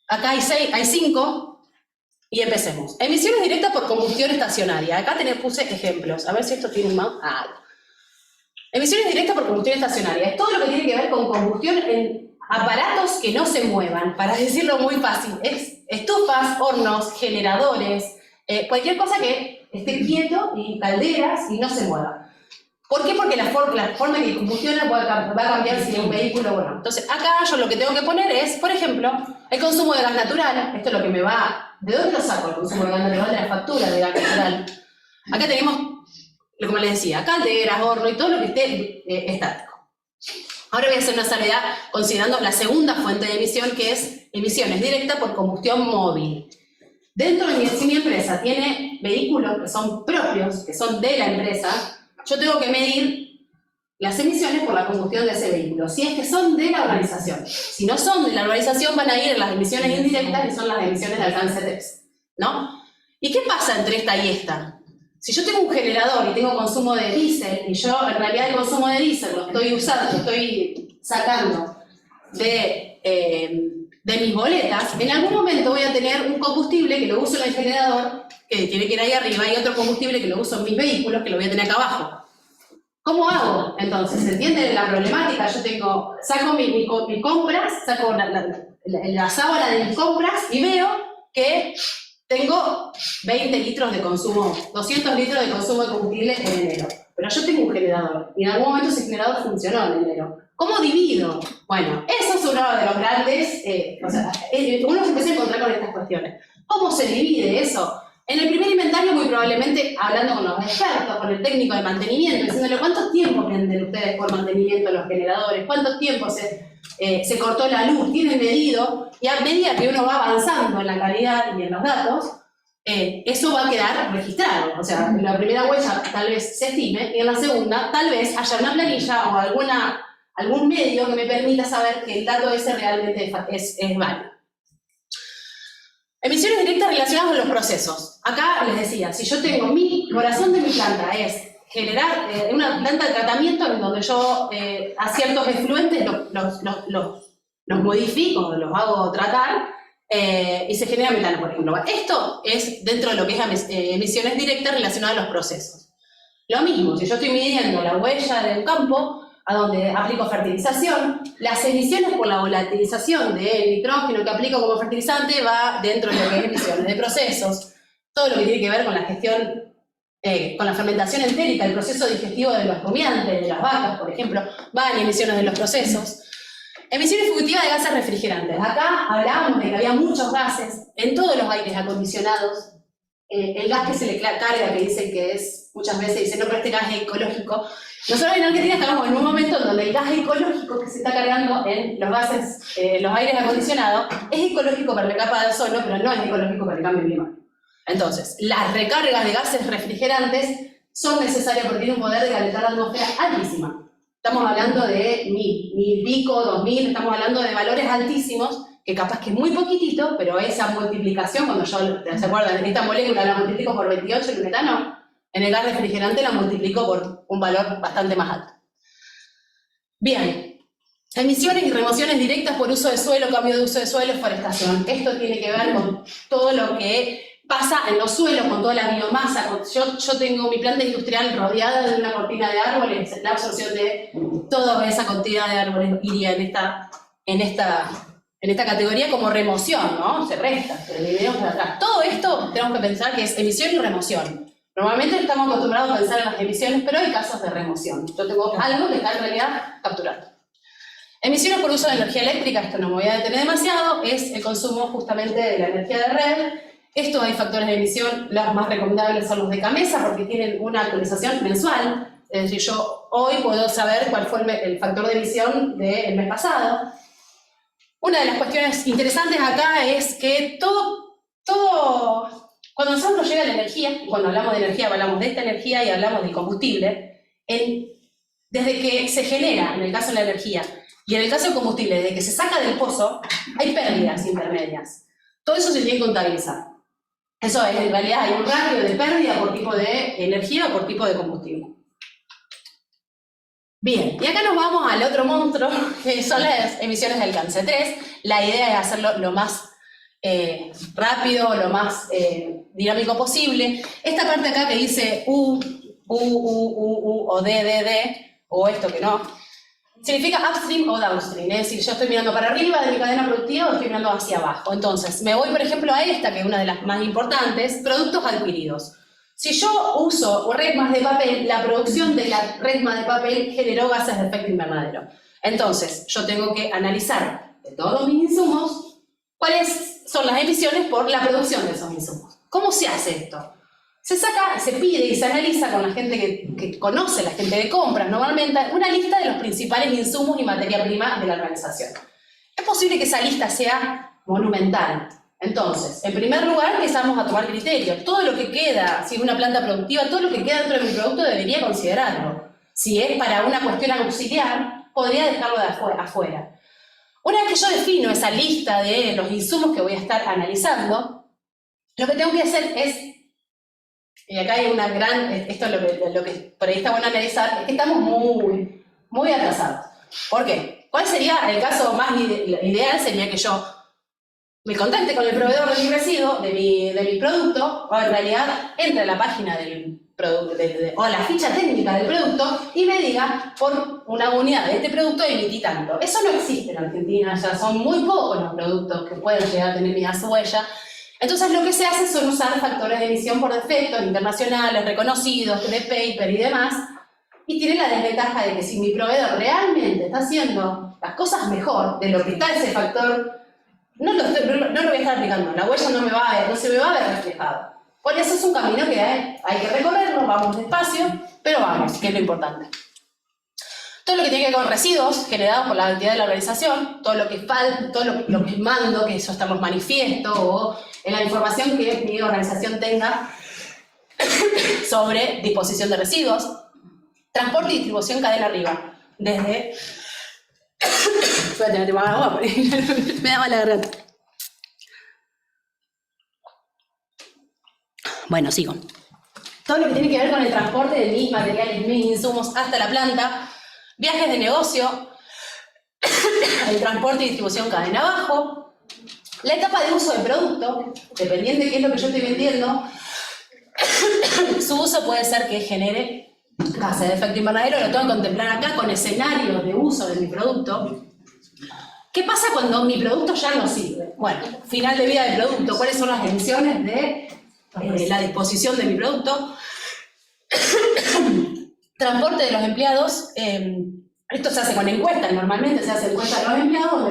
acá hay 5 y empecemos. Emisiones directas por combustión estacionaria. Acá puse ejemplos. A ver si esto tiene un mouse. Emisiones directas por combustión estacionaria. Es todo lo que tiene que ver con combustión en aparatos que no se muevan. Para decirlo muy fácil, es estufas, hornos, generadores, cualquier cosa que esté quieto y calderas y no se mueva. ¿Por qué? Porque la forma en que combustiona va a cambiar si es un vehículo o no. Entonces, acá yo lo que tengo que poner es, por ejemplo, el consumo de gas natural. Esto es lo que me va... ¿De dónde lo saco el consumo de gas natural? De la factura de gas natural. Acá tenemos, como les decía, calderas, horno y todo lo que esté estático. Ahora voy a hacer una salvedad considerando la segunda fuente de emisión, que es emisiones directas por combustión móvil. Dentro de si mi empresa tiene vehículos que son propios, que son de la empresa, yo tengo que medir las emisiones por la combustión de ese vehículo, si es que son de la organización. Si no son de la organización, van a ir las emisiones indirectas, que son las emisiones de alcance 3, ¿no? ¿Y qué pasa entre esta y esta? Si yo tengo un generador y tengo consumo de diésel, y yo en realidad el consumo de diésel lo estoy usando, lo estoy sacando de mis boletas, en algún momento voy a tener un combustible que lo uso en el generador, que tiene que ir ahí arriba, y otro combustible que lo uso en mis vehículos, que lo voy a tener acá abajo. ¿Cómo hago? Entonces, ¿se entiende la problemática? Yo saco mis compras, saco la sábana de mis compras y veo que tengo 20 litros de consumo, 200 litros de consumo de combustible en enero. Pero yo tengo un generador y en algún momento ese generador funcionó en enero. ¿Cómo divido? Bueno, eso es uno de los grandes, uno se empieza a encontrar con estas cuestiones. ¿Cómo se divide eso? En el primer inventario, muy probablemente, hablando con los expertos, con el técnico de mantenimiento, diciéndole cuánto tiempo venden ustedes por mantenimiento de los generadores, cuánto tiempo se cortó la luz, tienen medido, y a medida que uno va avanzando en la calidad y en los datos, eso va a quedar registrado. O sea, en la primera huella tal vez se estime, y en la segunda tal vez haya una planilla o algún medio que me permita saber que el dato ese realmente es válido. Emisiones directas relacionadas con los procesos. Acá les decía, si yo tengo mi corazón de mi planta es generar una planta de tratamiento en donde yo a ciertos efluentes los modifico, los hago tratar y se genera metano, por ejemplo. Esto es dentro de lo que es emisiones directas relacionadas a los procesos. Lo mismo, si yo estoy midiendo la huella del campo, a donde aplico fertilización, las emisiones por la volatilización del nitrógeno que aplico como fertilizante va dentro de lo que es emisiones de procesos, todo lo que tiene que ver con la gestión, con la fermentación entérica, el proceso digestivo de los rumiantes, de las vacas, por ejemplo, va en emisiones de los procesos. Emisiones fugitivas de gases refrigerantes. Acá hablábamos de que había muchos gases en todos los aires acondicionados. El gas que se le carga, que dicen que es, muchas veces dicen, no, pero este gas es ecológico. Nosotros en Argentina estamos en un momento en donde el gas ecológico que se está cargando en los gases, los aires acondicionados, es ecológico para la capa de ozono, pero no es ecológico para el cambio climático. Entonces, las recargas de gases refrigerantes son necesarias porque tienen un poder de calentar la atmósfera altísima. Estamos hablando de 1000 pico, 2000, estamos hablando de valores altísimos, que capaz que es muy poquitito, pero esa multiplicación, cuando yo, ¿se acuerdan? Esta molécula la multiplico por 28 en el metano, en el gas refrigerante la multiplico por un valor bastante más alto. Bien, emisiones y remociones directas por uso de suelo, cambio de uso de suelo, forestación. Esto tiene que ver con todo lo que pasa en los suelos, con toda la biomasa. Yo tengo mi planta industrial rodeada de una cortina de árboles, la absorción de toda esa cortina de árboles iría en esta categoría como remoción, ¿no? Se resta, se dividimos para atrás. Todo esto tenemos que pensar que es emisión y remoción. Normalmente estamos acostumbrados a pensar en las emisiones, pero hay casos de remoción. Yo tengo algo que está en realidad capturando. Emisiones por uso de energía eléctrica, esto no me voy a detener demasiado, es el consumo justamente de la energía de red. Esto hay factores de emisión, los más recomendables son los de CAMESA porque tienen una actualización mensual. Es decir, yo hoy puedo saber cuál fue el factor de emisión del mes pasado. Una de las cuestiones interesantes acá es que cuando nosotros nos llega la energía, y cuando hablamos de energía hablamos de esta energía y hablamos del combustible, desde que se genera, en el caso de la energía, y en el caso del combustible, desde que se saca del pozo, hay pérdidas intermedias. Todo eso se tiene que contabilizar. Eso es, en realidad hay un ratio de pérdida por tipo de energía o por tipo de combustible. Bien, y acá nos vamos al otro monstruo, que son las emisiones de alcance 3. La idea es hacerlo lo más rápido, lo más dinámico posible. Esta parte acá que dice U, o D, o esto que no, significa upstream o downstream, es decir, yo estoy mirando para arriba de mi cadena productiva o estoy mirando hacia abajo. Entonces, me voy, por ejemplo, a esta, que es una de las más importantes, productos adquiridos. Si yo uso resmas de papel, la producción de la resma de papel generó gases de efecto invernadero. Entonces, yo tengo que analizar de todos mis insumos cuáles son las emisiones por la producción de esos insumos. ¿Cómo se hace esto? Se saca, se pide y se analiza con la gente que conoce, la gente de compras, normalmente, una lista de los principales insumos y materia prima de la organización. Es posible que esa lista sea monumental. Entonces, en primer lugar, empezamos a tomar criterios. Todo lo que queda, si es una planta productiva, todo lo que queda dentro de mi producto debería considerarlo. Si es para una cuestión auxiliar, podría dejarlo de afuera. Una vez que yo defino esa lista de los insumos que voy a estar analizando, lo que tengo que hacer es y acá hay una gran, esto es lo que por ahí está bueno analizar, es que estamos muy atrasados. ¿Por qué? ¿Cuál sería el caso más ideal? Sería que yo me contacte con el proveedor de mi residuo, de mi producto, o en realidad entre a la página del producto, o a la ficha técnica del producto, y me diga, por una unidad de este producto emití tanto. Eso no existe en Argentina, ya son muy pocos los productos que pueden llegar a tener su huella. Entonces lo que se hace son usar factores de emisión por defecto, internacionales, reconocidos, de paper y demás, y tiene la desventaja de que si mi proveedor realmente está haciendo las cosas mejor de lo que está ese factor, no lo voy a estar aplicando, la huella no se me va a ver reflejado. Por eso es un camino que hay que recorrerlo, vamos despacio, pero vamos, que es lo importante. Todo lo que tiene que ver con residuos generados por la actividad de la organización, todo lo que falta, todo lo que mando, que eso está en los manifiestos o en la información que mi organización tenga sobre disposición de residuos, transporte y distribución cadena arriba, desde... Voy a tener que tomar agua porque me da mala garganta. Bueno, sigo. Todo lo que tiene que ver con el transporte de mis materiales, mis insumos hasta la planta, viajes de negocio, el transporte y distribución cadena abajo, la etapa de uso del producto, dependiendo de qué es lo que yo estoy vendiendo, su uso puede ser que genere gases de efecto invernadero, lo tengo que contemplar acá con escenarios de uso de mi producto. ¿Qué pasa cuando mi producto ya no sirve? Bueno, final de vida del producto, ¿cuáles son las emisiones de la disposición de mi producto? Transporte de los empleados, esto se hace con encuestas, normalmente se hace encuestas de los empleados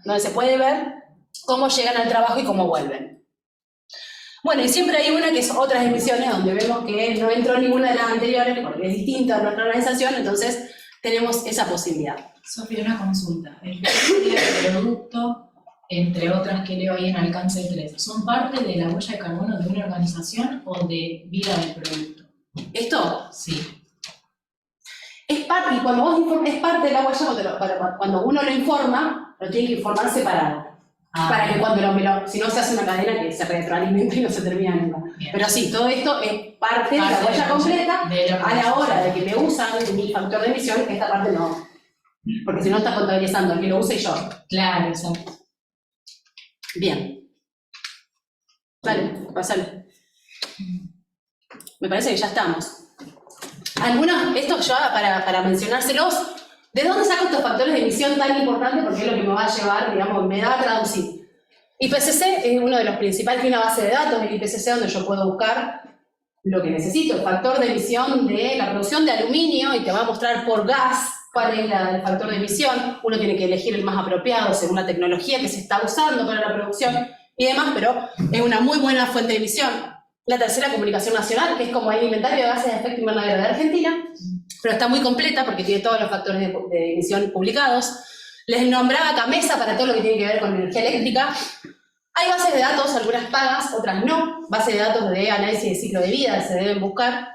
donde se puede ver cómo llegan al trabajo y cómo vuelven. Bueno, y siempre hay una que es otras emisiones donde vemos que no entró ninguna de las anteriores porque es distinta a nuestra organización, entonces tenemos esa posibilidad. Sofía, una consulta. El criterio de producto, entre otras que leo ahí en alcance 3, ¿son parte de la huella de carbono de una organización o de vida del producto? ¿Esto? Sí. Es parte, y cuando vos es parte de la huella, cuando uno lo informa, lo tiene que informar separado. Para que cuando si no se hace una cadena que se retroalimenta y no se termina nunca. Bien. Pero sí, todo esto es parte de la huella completa. A la hora de que me usan mi factor de emisión, esta parte no. Porque si no estás contabilizando el que lo use y yo. Claro, exacto. Bien. Dale, pasale. Me parece que ya estamos. Esto ya para mencionárselos, ¿de dónde saco estos factores de emisión tan importantes? Porque es lo que me va a llevar, digamos, me da a traducir. IPCC es uno de los principales, tiene una base de datos del IPCC donde yo puedo buscar lo que necesito, el factor de emisión de la producción de aluminio, y te va a mostrar por gas cuál es el factor de emisión. Uno tiene que elegir el más apropiado según la tecnología que se está usando para la producción y demás, pero es una muy buena fuente de emisión. La tercera, comunicación nacional, que es como el inventario de gases de efecto invernadero de Argentina, pero está muy completa porque tiene todos los factores de emisión publicados. Les nombraba CAMESA para todo lo que tiene que ver con energía eléctrica. Hay bases de datos, algunas pagas, otras no. Bases de datos de análisis de ciclo de vida se deben buscar.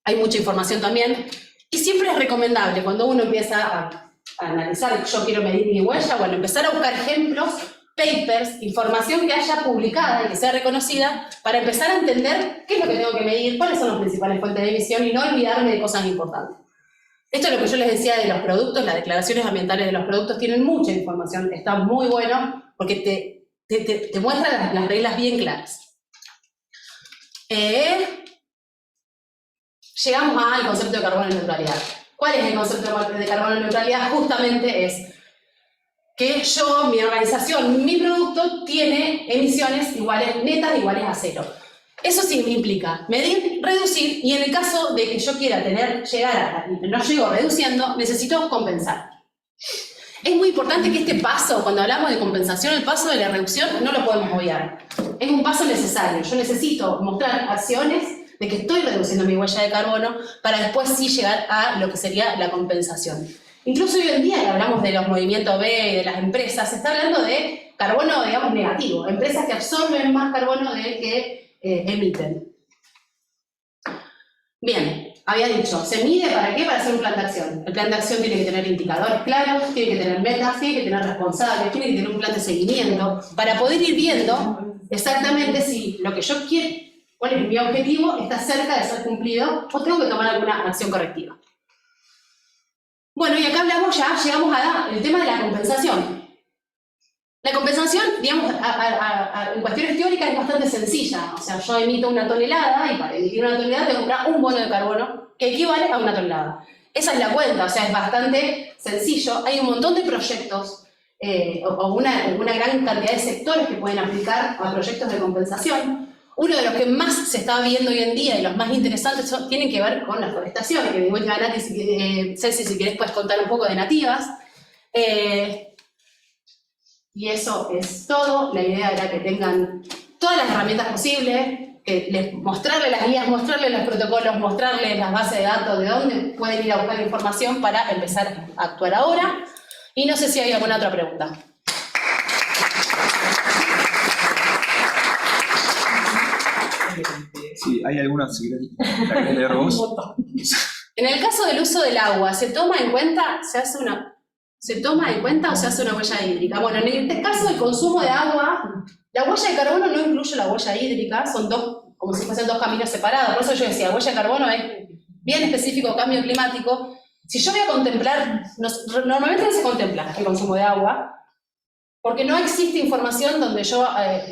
Hay mucha información también. Y siempre es recomendable, cuando uno empieza a analizar, yo quiero medir mi huella, bueno, empezar a buscar ejemplos, papers, información que haya publicada y que sea reconocida, para empezar a entender qué es lo que tengo que medir, cuáles son las principales fuentes de emisión y no olvidarme de cosas importantes. Esto es lo que yo les decía de los productos, las declaraciones ambientales de los productos tienen mucha información, está muy bueno porque te muestra las reglas bien claras. Llegamos al concepto de carbono neutralidad. ¿Cuál es el concepto de carbono neutralidad? Justamente es que yo, mi organización, mi producto tiene emisiones iguales, netas iguales a cero. Eso sí me implica medir, reducir, y en el caso de que yo quiera no llego reduciendo, necesito compensar. Es muy importante que este paso, cuando hablamos de compensación, el paso de la reducción, no lo podemos obviar. Es un paso necesario. Yo necesito mostrar acciones de que estoy reduciendo mi huella de carbono para después sí llegar a lo que sería la compensación. Incluso hoy en día que hablamos de los movimientos B y de las empresas, se está hablando de carbono, digamos, negativo. Empresas que absorben más carbono del que emiten. Bien, había dicho, ¿se mide para qué? Para hacer un plan de acción. El plan de acción tiene que tener indicadores claros, tiene que tener metas, tiene que tener responsables, tiene que tener un plan de seguimiento para poder ir viendo exactamente si lo que yo cuál es mi objetivo, está cerca de ser cumplido o tengo que tomar alguna acción correctiva. Bueno, y acá llegamos al tema de la compensación. La compensación, digamos, en cuestiones teóricas es bastante sencilla. O sea, yo emito una tonelada y para emitir una tonelada tengo que comprar un bono de carbono que equivale a una tonelada. Esa es la cuenta, o sea, es bastante sencillo. Hay un montón de proyectos o una gran cantidad de sectores que pueden aplicar a proyectos de compensación. Uno de los que más se está viendo hoy en día y los más interesantes tienen que ver con la forestación, que de vuelta, Ceci, si querés puedes contar un poco de nativas. Y eso es todo. La idea era que tengan todas las herramientas posibles, mostrarles las guías, mostrarles los protocolos, mostrarles las bases de datos, de dónde pueden ir a buscar información para empezar a actuar ahora. Y no sé si hay alguna otra pregunta. Sí, hay algunas, si querés leer vos. En el caso del uso del agua, ¿se toma en cuenta o se hace una huella hídrica? Bueno, en este caso el consumo de agua, la huella de carbono no incluye la huella hídrica, son dos, como si fuesen dos caminos separados. Por eso yo decía, huella de carbono es bien específico cambio climático. Si yo voy a contemplar, normalmente no se contempla el consumo de agua, porque no existe información donde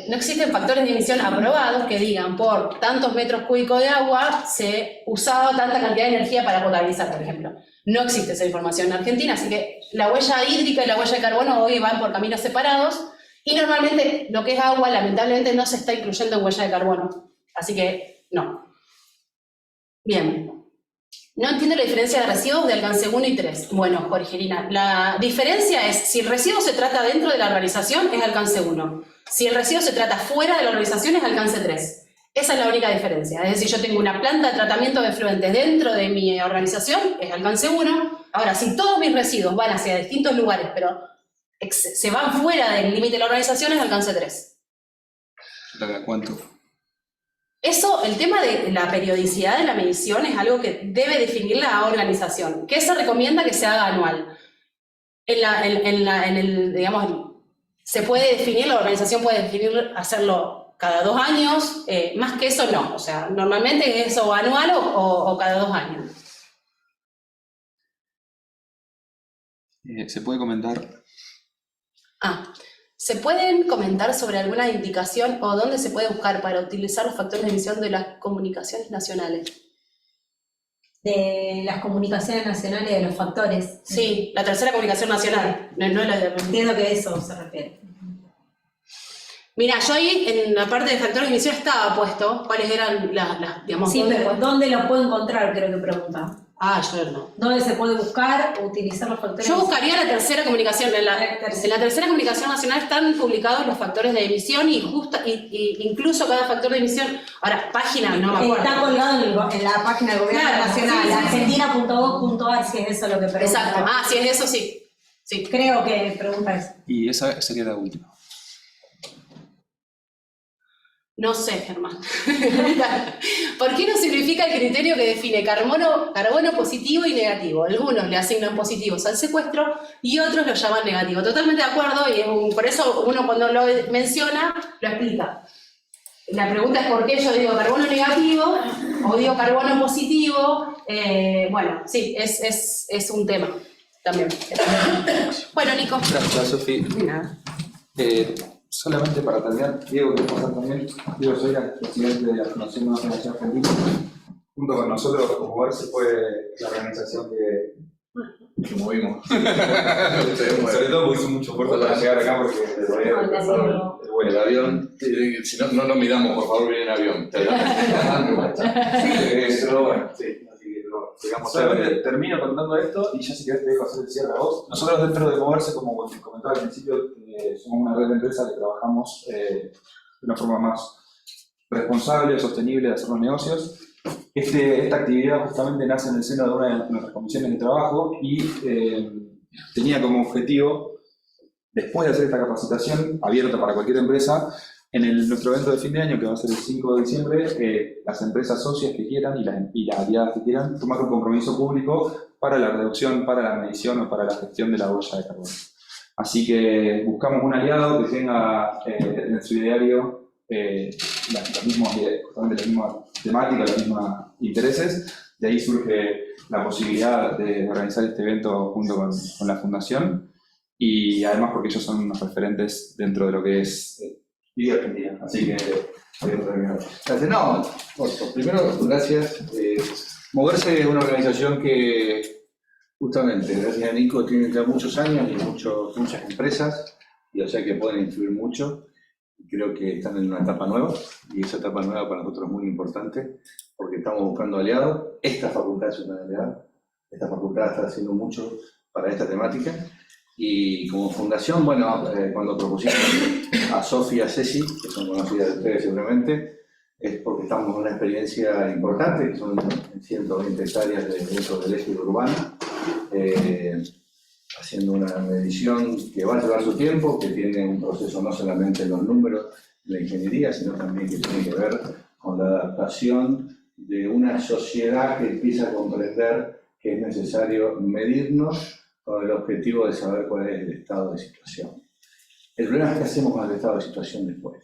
no existen factores de emisión aprobados que digan por tantos metros cúbicos de agua se usaba tanta cantidad de energía para potabilizar, por ejemplo. No existe esa información en Argentina, así que la huella hídrica y la huella de carbono hoy van por caminos separados y normalmente lo que es agua lamentablemente no se está incluyendo en huella de carbono, así que no. Bien. No entiendo la diferencia de residuos de alcance 1 y 3. Bueno, Jorgelina, la diferencia es, si el residuo se trata dentro de la organización, es alcance 1. Si el residuo se trata fuera de la organización, es alcance 3. Esa es la única diferencia. Es decir, yo tengo una planta de tratamiento de efluentes dentro de mi organización, es alcance 1. Ahora, si todos mis residuos van hacia distintos lugares, pero se van fuera del límite de la organización, es alcance 3. ¿Cada cuánto? Eso, el tema de la periodicidad de la medición es algo que debe definir la organización. ¿Qué se recomienda que se haga anual? Digamos, se puede definir, la organización puede definir hacerlo cada 2 años, más que eso no. O sea, normalmente es eso anual o cada 2 años. ¿Se puede comentar? ¿Se pueden comentar sobre alguna indicación o dónde se puede buscar para utilizar los factores de emisión de las comunicaciones nacionales? De las comunicaciones nacionales, de los factores. Sí, la tercera comunicación nacional. No la de... Entiendo que a eso se refiere. Mira, yo ahí en la parte de factores de emisión estaba puesto cuáles eran las digamos... Sí, pero ¿dónde los puedo encontrar? Creo que pregunta. Yo no. ¿Dónde se puede buscar o utilizar los factores? Yo buscaría la tercera comunicación. En la tercera comunicación nacional están publicados los factores de emisión y incluso cada factor de emisión. Ahora, página, no me acuerdo. Está colgado en la página del Gobierno Nacional, argentina.gov.ar, si es eso lo que pregunta. Exacto. Si es eso, sí. Creo que pregunta eso. Y esa sería la última. No sé, Germán. ¿Por qué no simplifica el criterio que define carbono positivo y negativo? Algunos le asignan positivos al secuestro y otros lo llaman negativo. Totalmente de acuerdo, y por eso uno cuando lo menciona, lo explica. La pregunta es por qué yo digo carbono negativo o digo carbono positivo. Bueno, sí, es un tema también. Bueno, Nico. Gracias, Sofi. Nada. Solamente para terminar, Diego, que pasar también. Diego, soy el presidente de la Fundación Nueva Generación Argentina. Junto con nosotros, como ver, se fue la organización que movimos. Sobre todo porque hizo mucho esfuerzo para llegar acá porque el avión, si no miramos, por favor, viene en avión. Pero bueno, sí. Solamente termino contando esto y ya si querés te dejo hacer el cierre a vos. Nosotros dentro de Moverse, como te comentaba al principio, somos una red de empresas que trabajamos de una forma más responsable, sostenible de hacer los negocios. Esta actividad justamente nace en el seno de una de nuestras comisiones de trabajo y tenía como objetivo, después de hacer esta capacitación abierta para cualquier empresa, en nuestro evento de fin de año, que va a ser el 5 de diciembre, las empresas socias que quieran y las aliadas que quieran tomar un compromiso público para la reducción, para la medición o para la gestión de la huella de carbono. Así que buscamos un aliado que tenga en su ideario justamente la misma temática, los mismos intereses. De ahí surge la posibilidad de organizar este evento junto con la Fundación, y además porque ellos son unos referentes dentro de lo que es Vida Argentina. Así que Gracias. No, corto. Primero, gracias. Moverse es una organización que, justamente, gracias a Nico, tiene ya muchos años y muchas empresas, y o sea que pueden influir mucho. Creo que están en una etapa nueva, y esa etapa nueva para nosotros es muy importante, porque estamos buscando aliados. Esta facultad es una aliada. Esta facultad está haciendo mucho para esta temática. Y como fundación, bueno, cuando propusimos a Sofía y a Ceci, que son conocidas de ustedes seguramente, es porque estamos en una experiencia importante, que son 120 hectáreas dentro del eje urbano, haciendo una medición que va a llevar su tiempo, que tiene un proceso no solamente en los números de la ingeniería, sino también que tiene que ver con la adaptación de una sociedad que empieza a comprender que es necesario medirnos con el objetivo de saber cuál es el estado de situación. El problema es qué hacemos con el estado de situación después.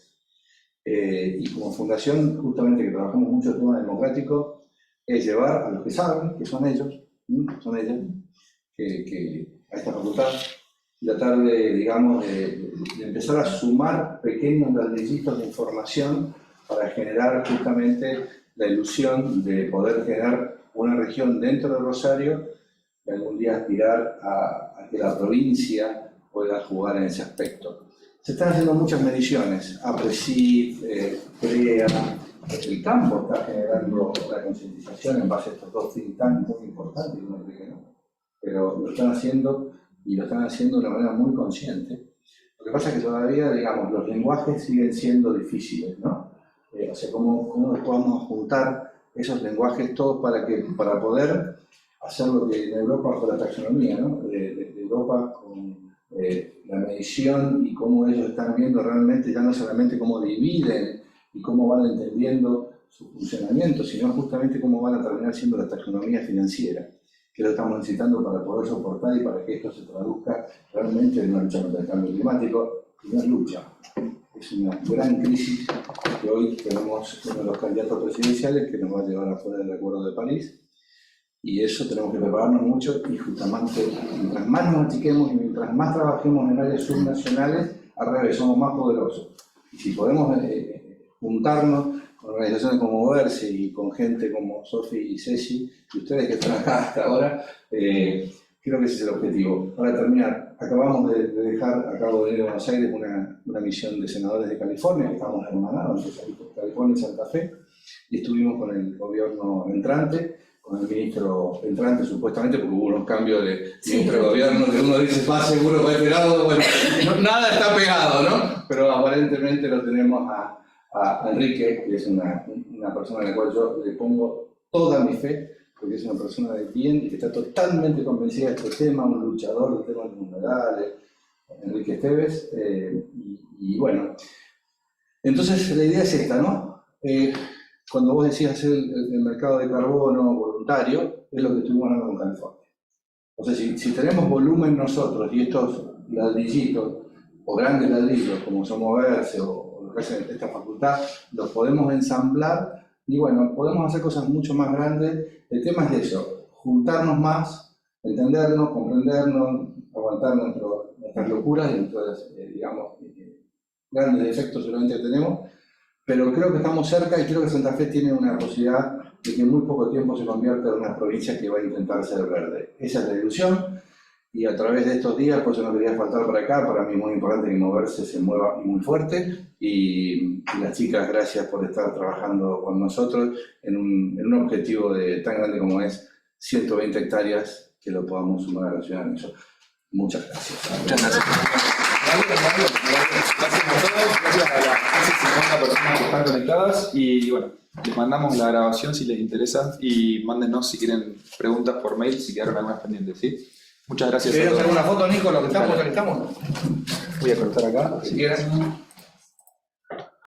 Y como fundación, justamente que trabajamos mucho el tema democrático, es llevar a los que saben, que son ellos, a esta facultad, y tratar de, digamos, de empezar a sumar pequeños ladrillitos de información para generar justamente la ilusión de poder generar una región dentro de Rosario y algún día aspirar a que la provincia pueda jugar en ese aspecto. Se están haciendo muchas mediciones, APRESID, CREA, el campo está generando la concientización en base a estos dos think tanks muy importantes, no digo que no, pero lo están haciendo y lo están haciendo de una manera muy consciente. Lo que pasa es que todavía, digamos, los lenguajes siguen siendo difíciles, ¿no? O sea, ¿cómo nos podemos juntar esos lenguajes todos para poder hacer lo que en Europa con la taxonomía, ¿no? De Europa con la medición y cómo ellos están viendo realmente ya no solamente cómo dividen y cómo van entendiendo su funcionamiento, sino justamente cómo van a terminar siendo la taxonomía financiera, que lo estamos necesitando para poder soportar y para que esto se traduzca realmente en una lucha contra el cambio climático. Y no es lucha, es una gran crisis que hoy tenemos uno de los candidatos presidenciales que nos va a llevar afuera del Acuerdo de París. Y eso tenemos que prepararnos mucho, y justamente mientras más nos achiquemos y mientras más trabajemos en áreas subnacionales, al revés, somos más poderosos. Y si podemos juntarnos con organizaciones como Moverse y con gente como Sofi y Ceci, y ustedes que están acá hasta ahora, creo que ese es el objetivo. Para terminar, acabamos acabo de ir a Buenos Aires una misión de senadores de California, que estamos hermanados entre California y Santa Fe, y estuvimos con el gobierno entrante, con el ministro entrante supuestamente, porque hubo unos cambios de ministro de gobierno, que uno dice más seguro para este lado, bueno, nada está pegado, ¿no? Pero aparentemente lo tenemos a Enrique, que es una persona a la cual yo le pongo toda mi fe, porque es una persona de bien y que está totalmente convencida de este tema, un luchador del tema de los humedales, Enrique Esteves, y bueno, entonces la idea es esta, ¿no? Cuando vos decías hacer el mercado de carbono voluntario, es lo que estuvimos hablando con California. O sea, si tenemos volumen nosotros y estos ladrillitos, o grandes ladrillos, como son Moverse o lo que hacen esta facultad, los podemos ensamblar y bueno, podemos hacer cosas mucho más grandes. El tema es de eso, juntarnos más, entendernos, comprendernos, aguantar nuestras locuras y nuestros, digamos, grandes defectos seguramente que tenemos. Pero creo que estamos cerca y creo que Santa Fe tiene una posibilidad de que en muy poco tiempo se convierta en una provincia que va a intentar ser verde. Esa es la ilusión, y a través de estos días, por eso no quería faltar por acá, para mí es muy importante que Moverse se mueva muy fuerte, y las chicas, gracias por estar trabajando con nosotros en un objetivo tan grande como es 120 hectáreas, que lo podamos sumar a la ciudad de Anillo. Muchas gracias. Muchas gracias. Gracias a todos, gracias a las casi 50 personas que están conectadas, y bueno, les mandamos la grabación si les interesa, y mándenos si quieren preguntas por mail, si quedaron algunas pendientes, ¿sí? Muchas gracias. ¿Quieres hacer una foto, Nico, lo que estamos? Voy a cortar acá. Si quieres.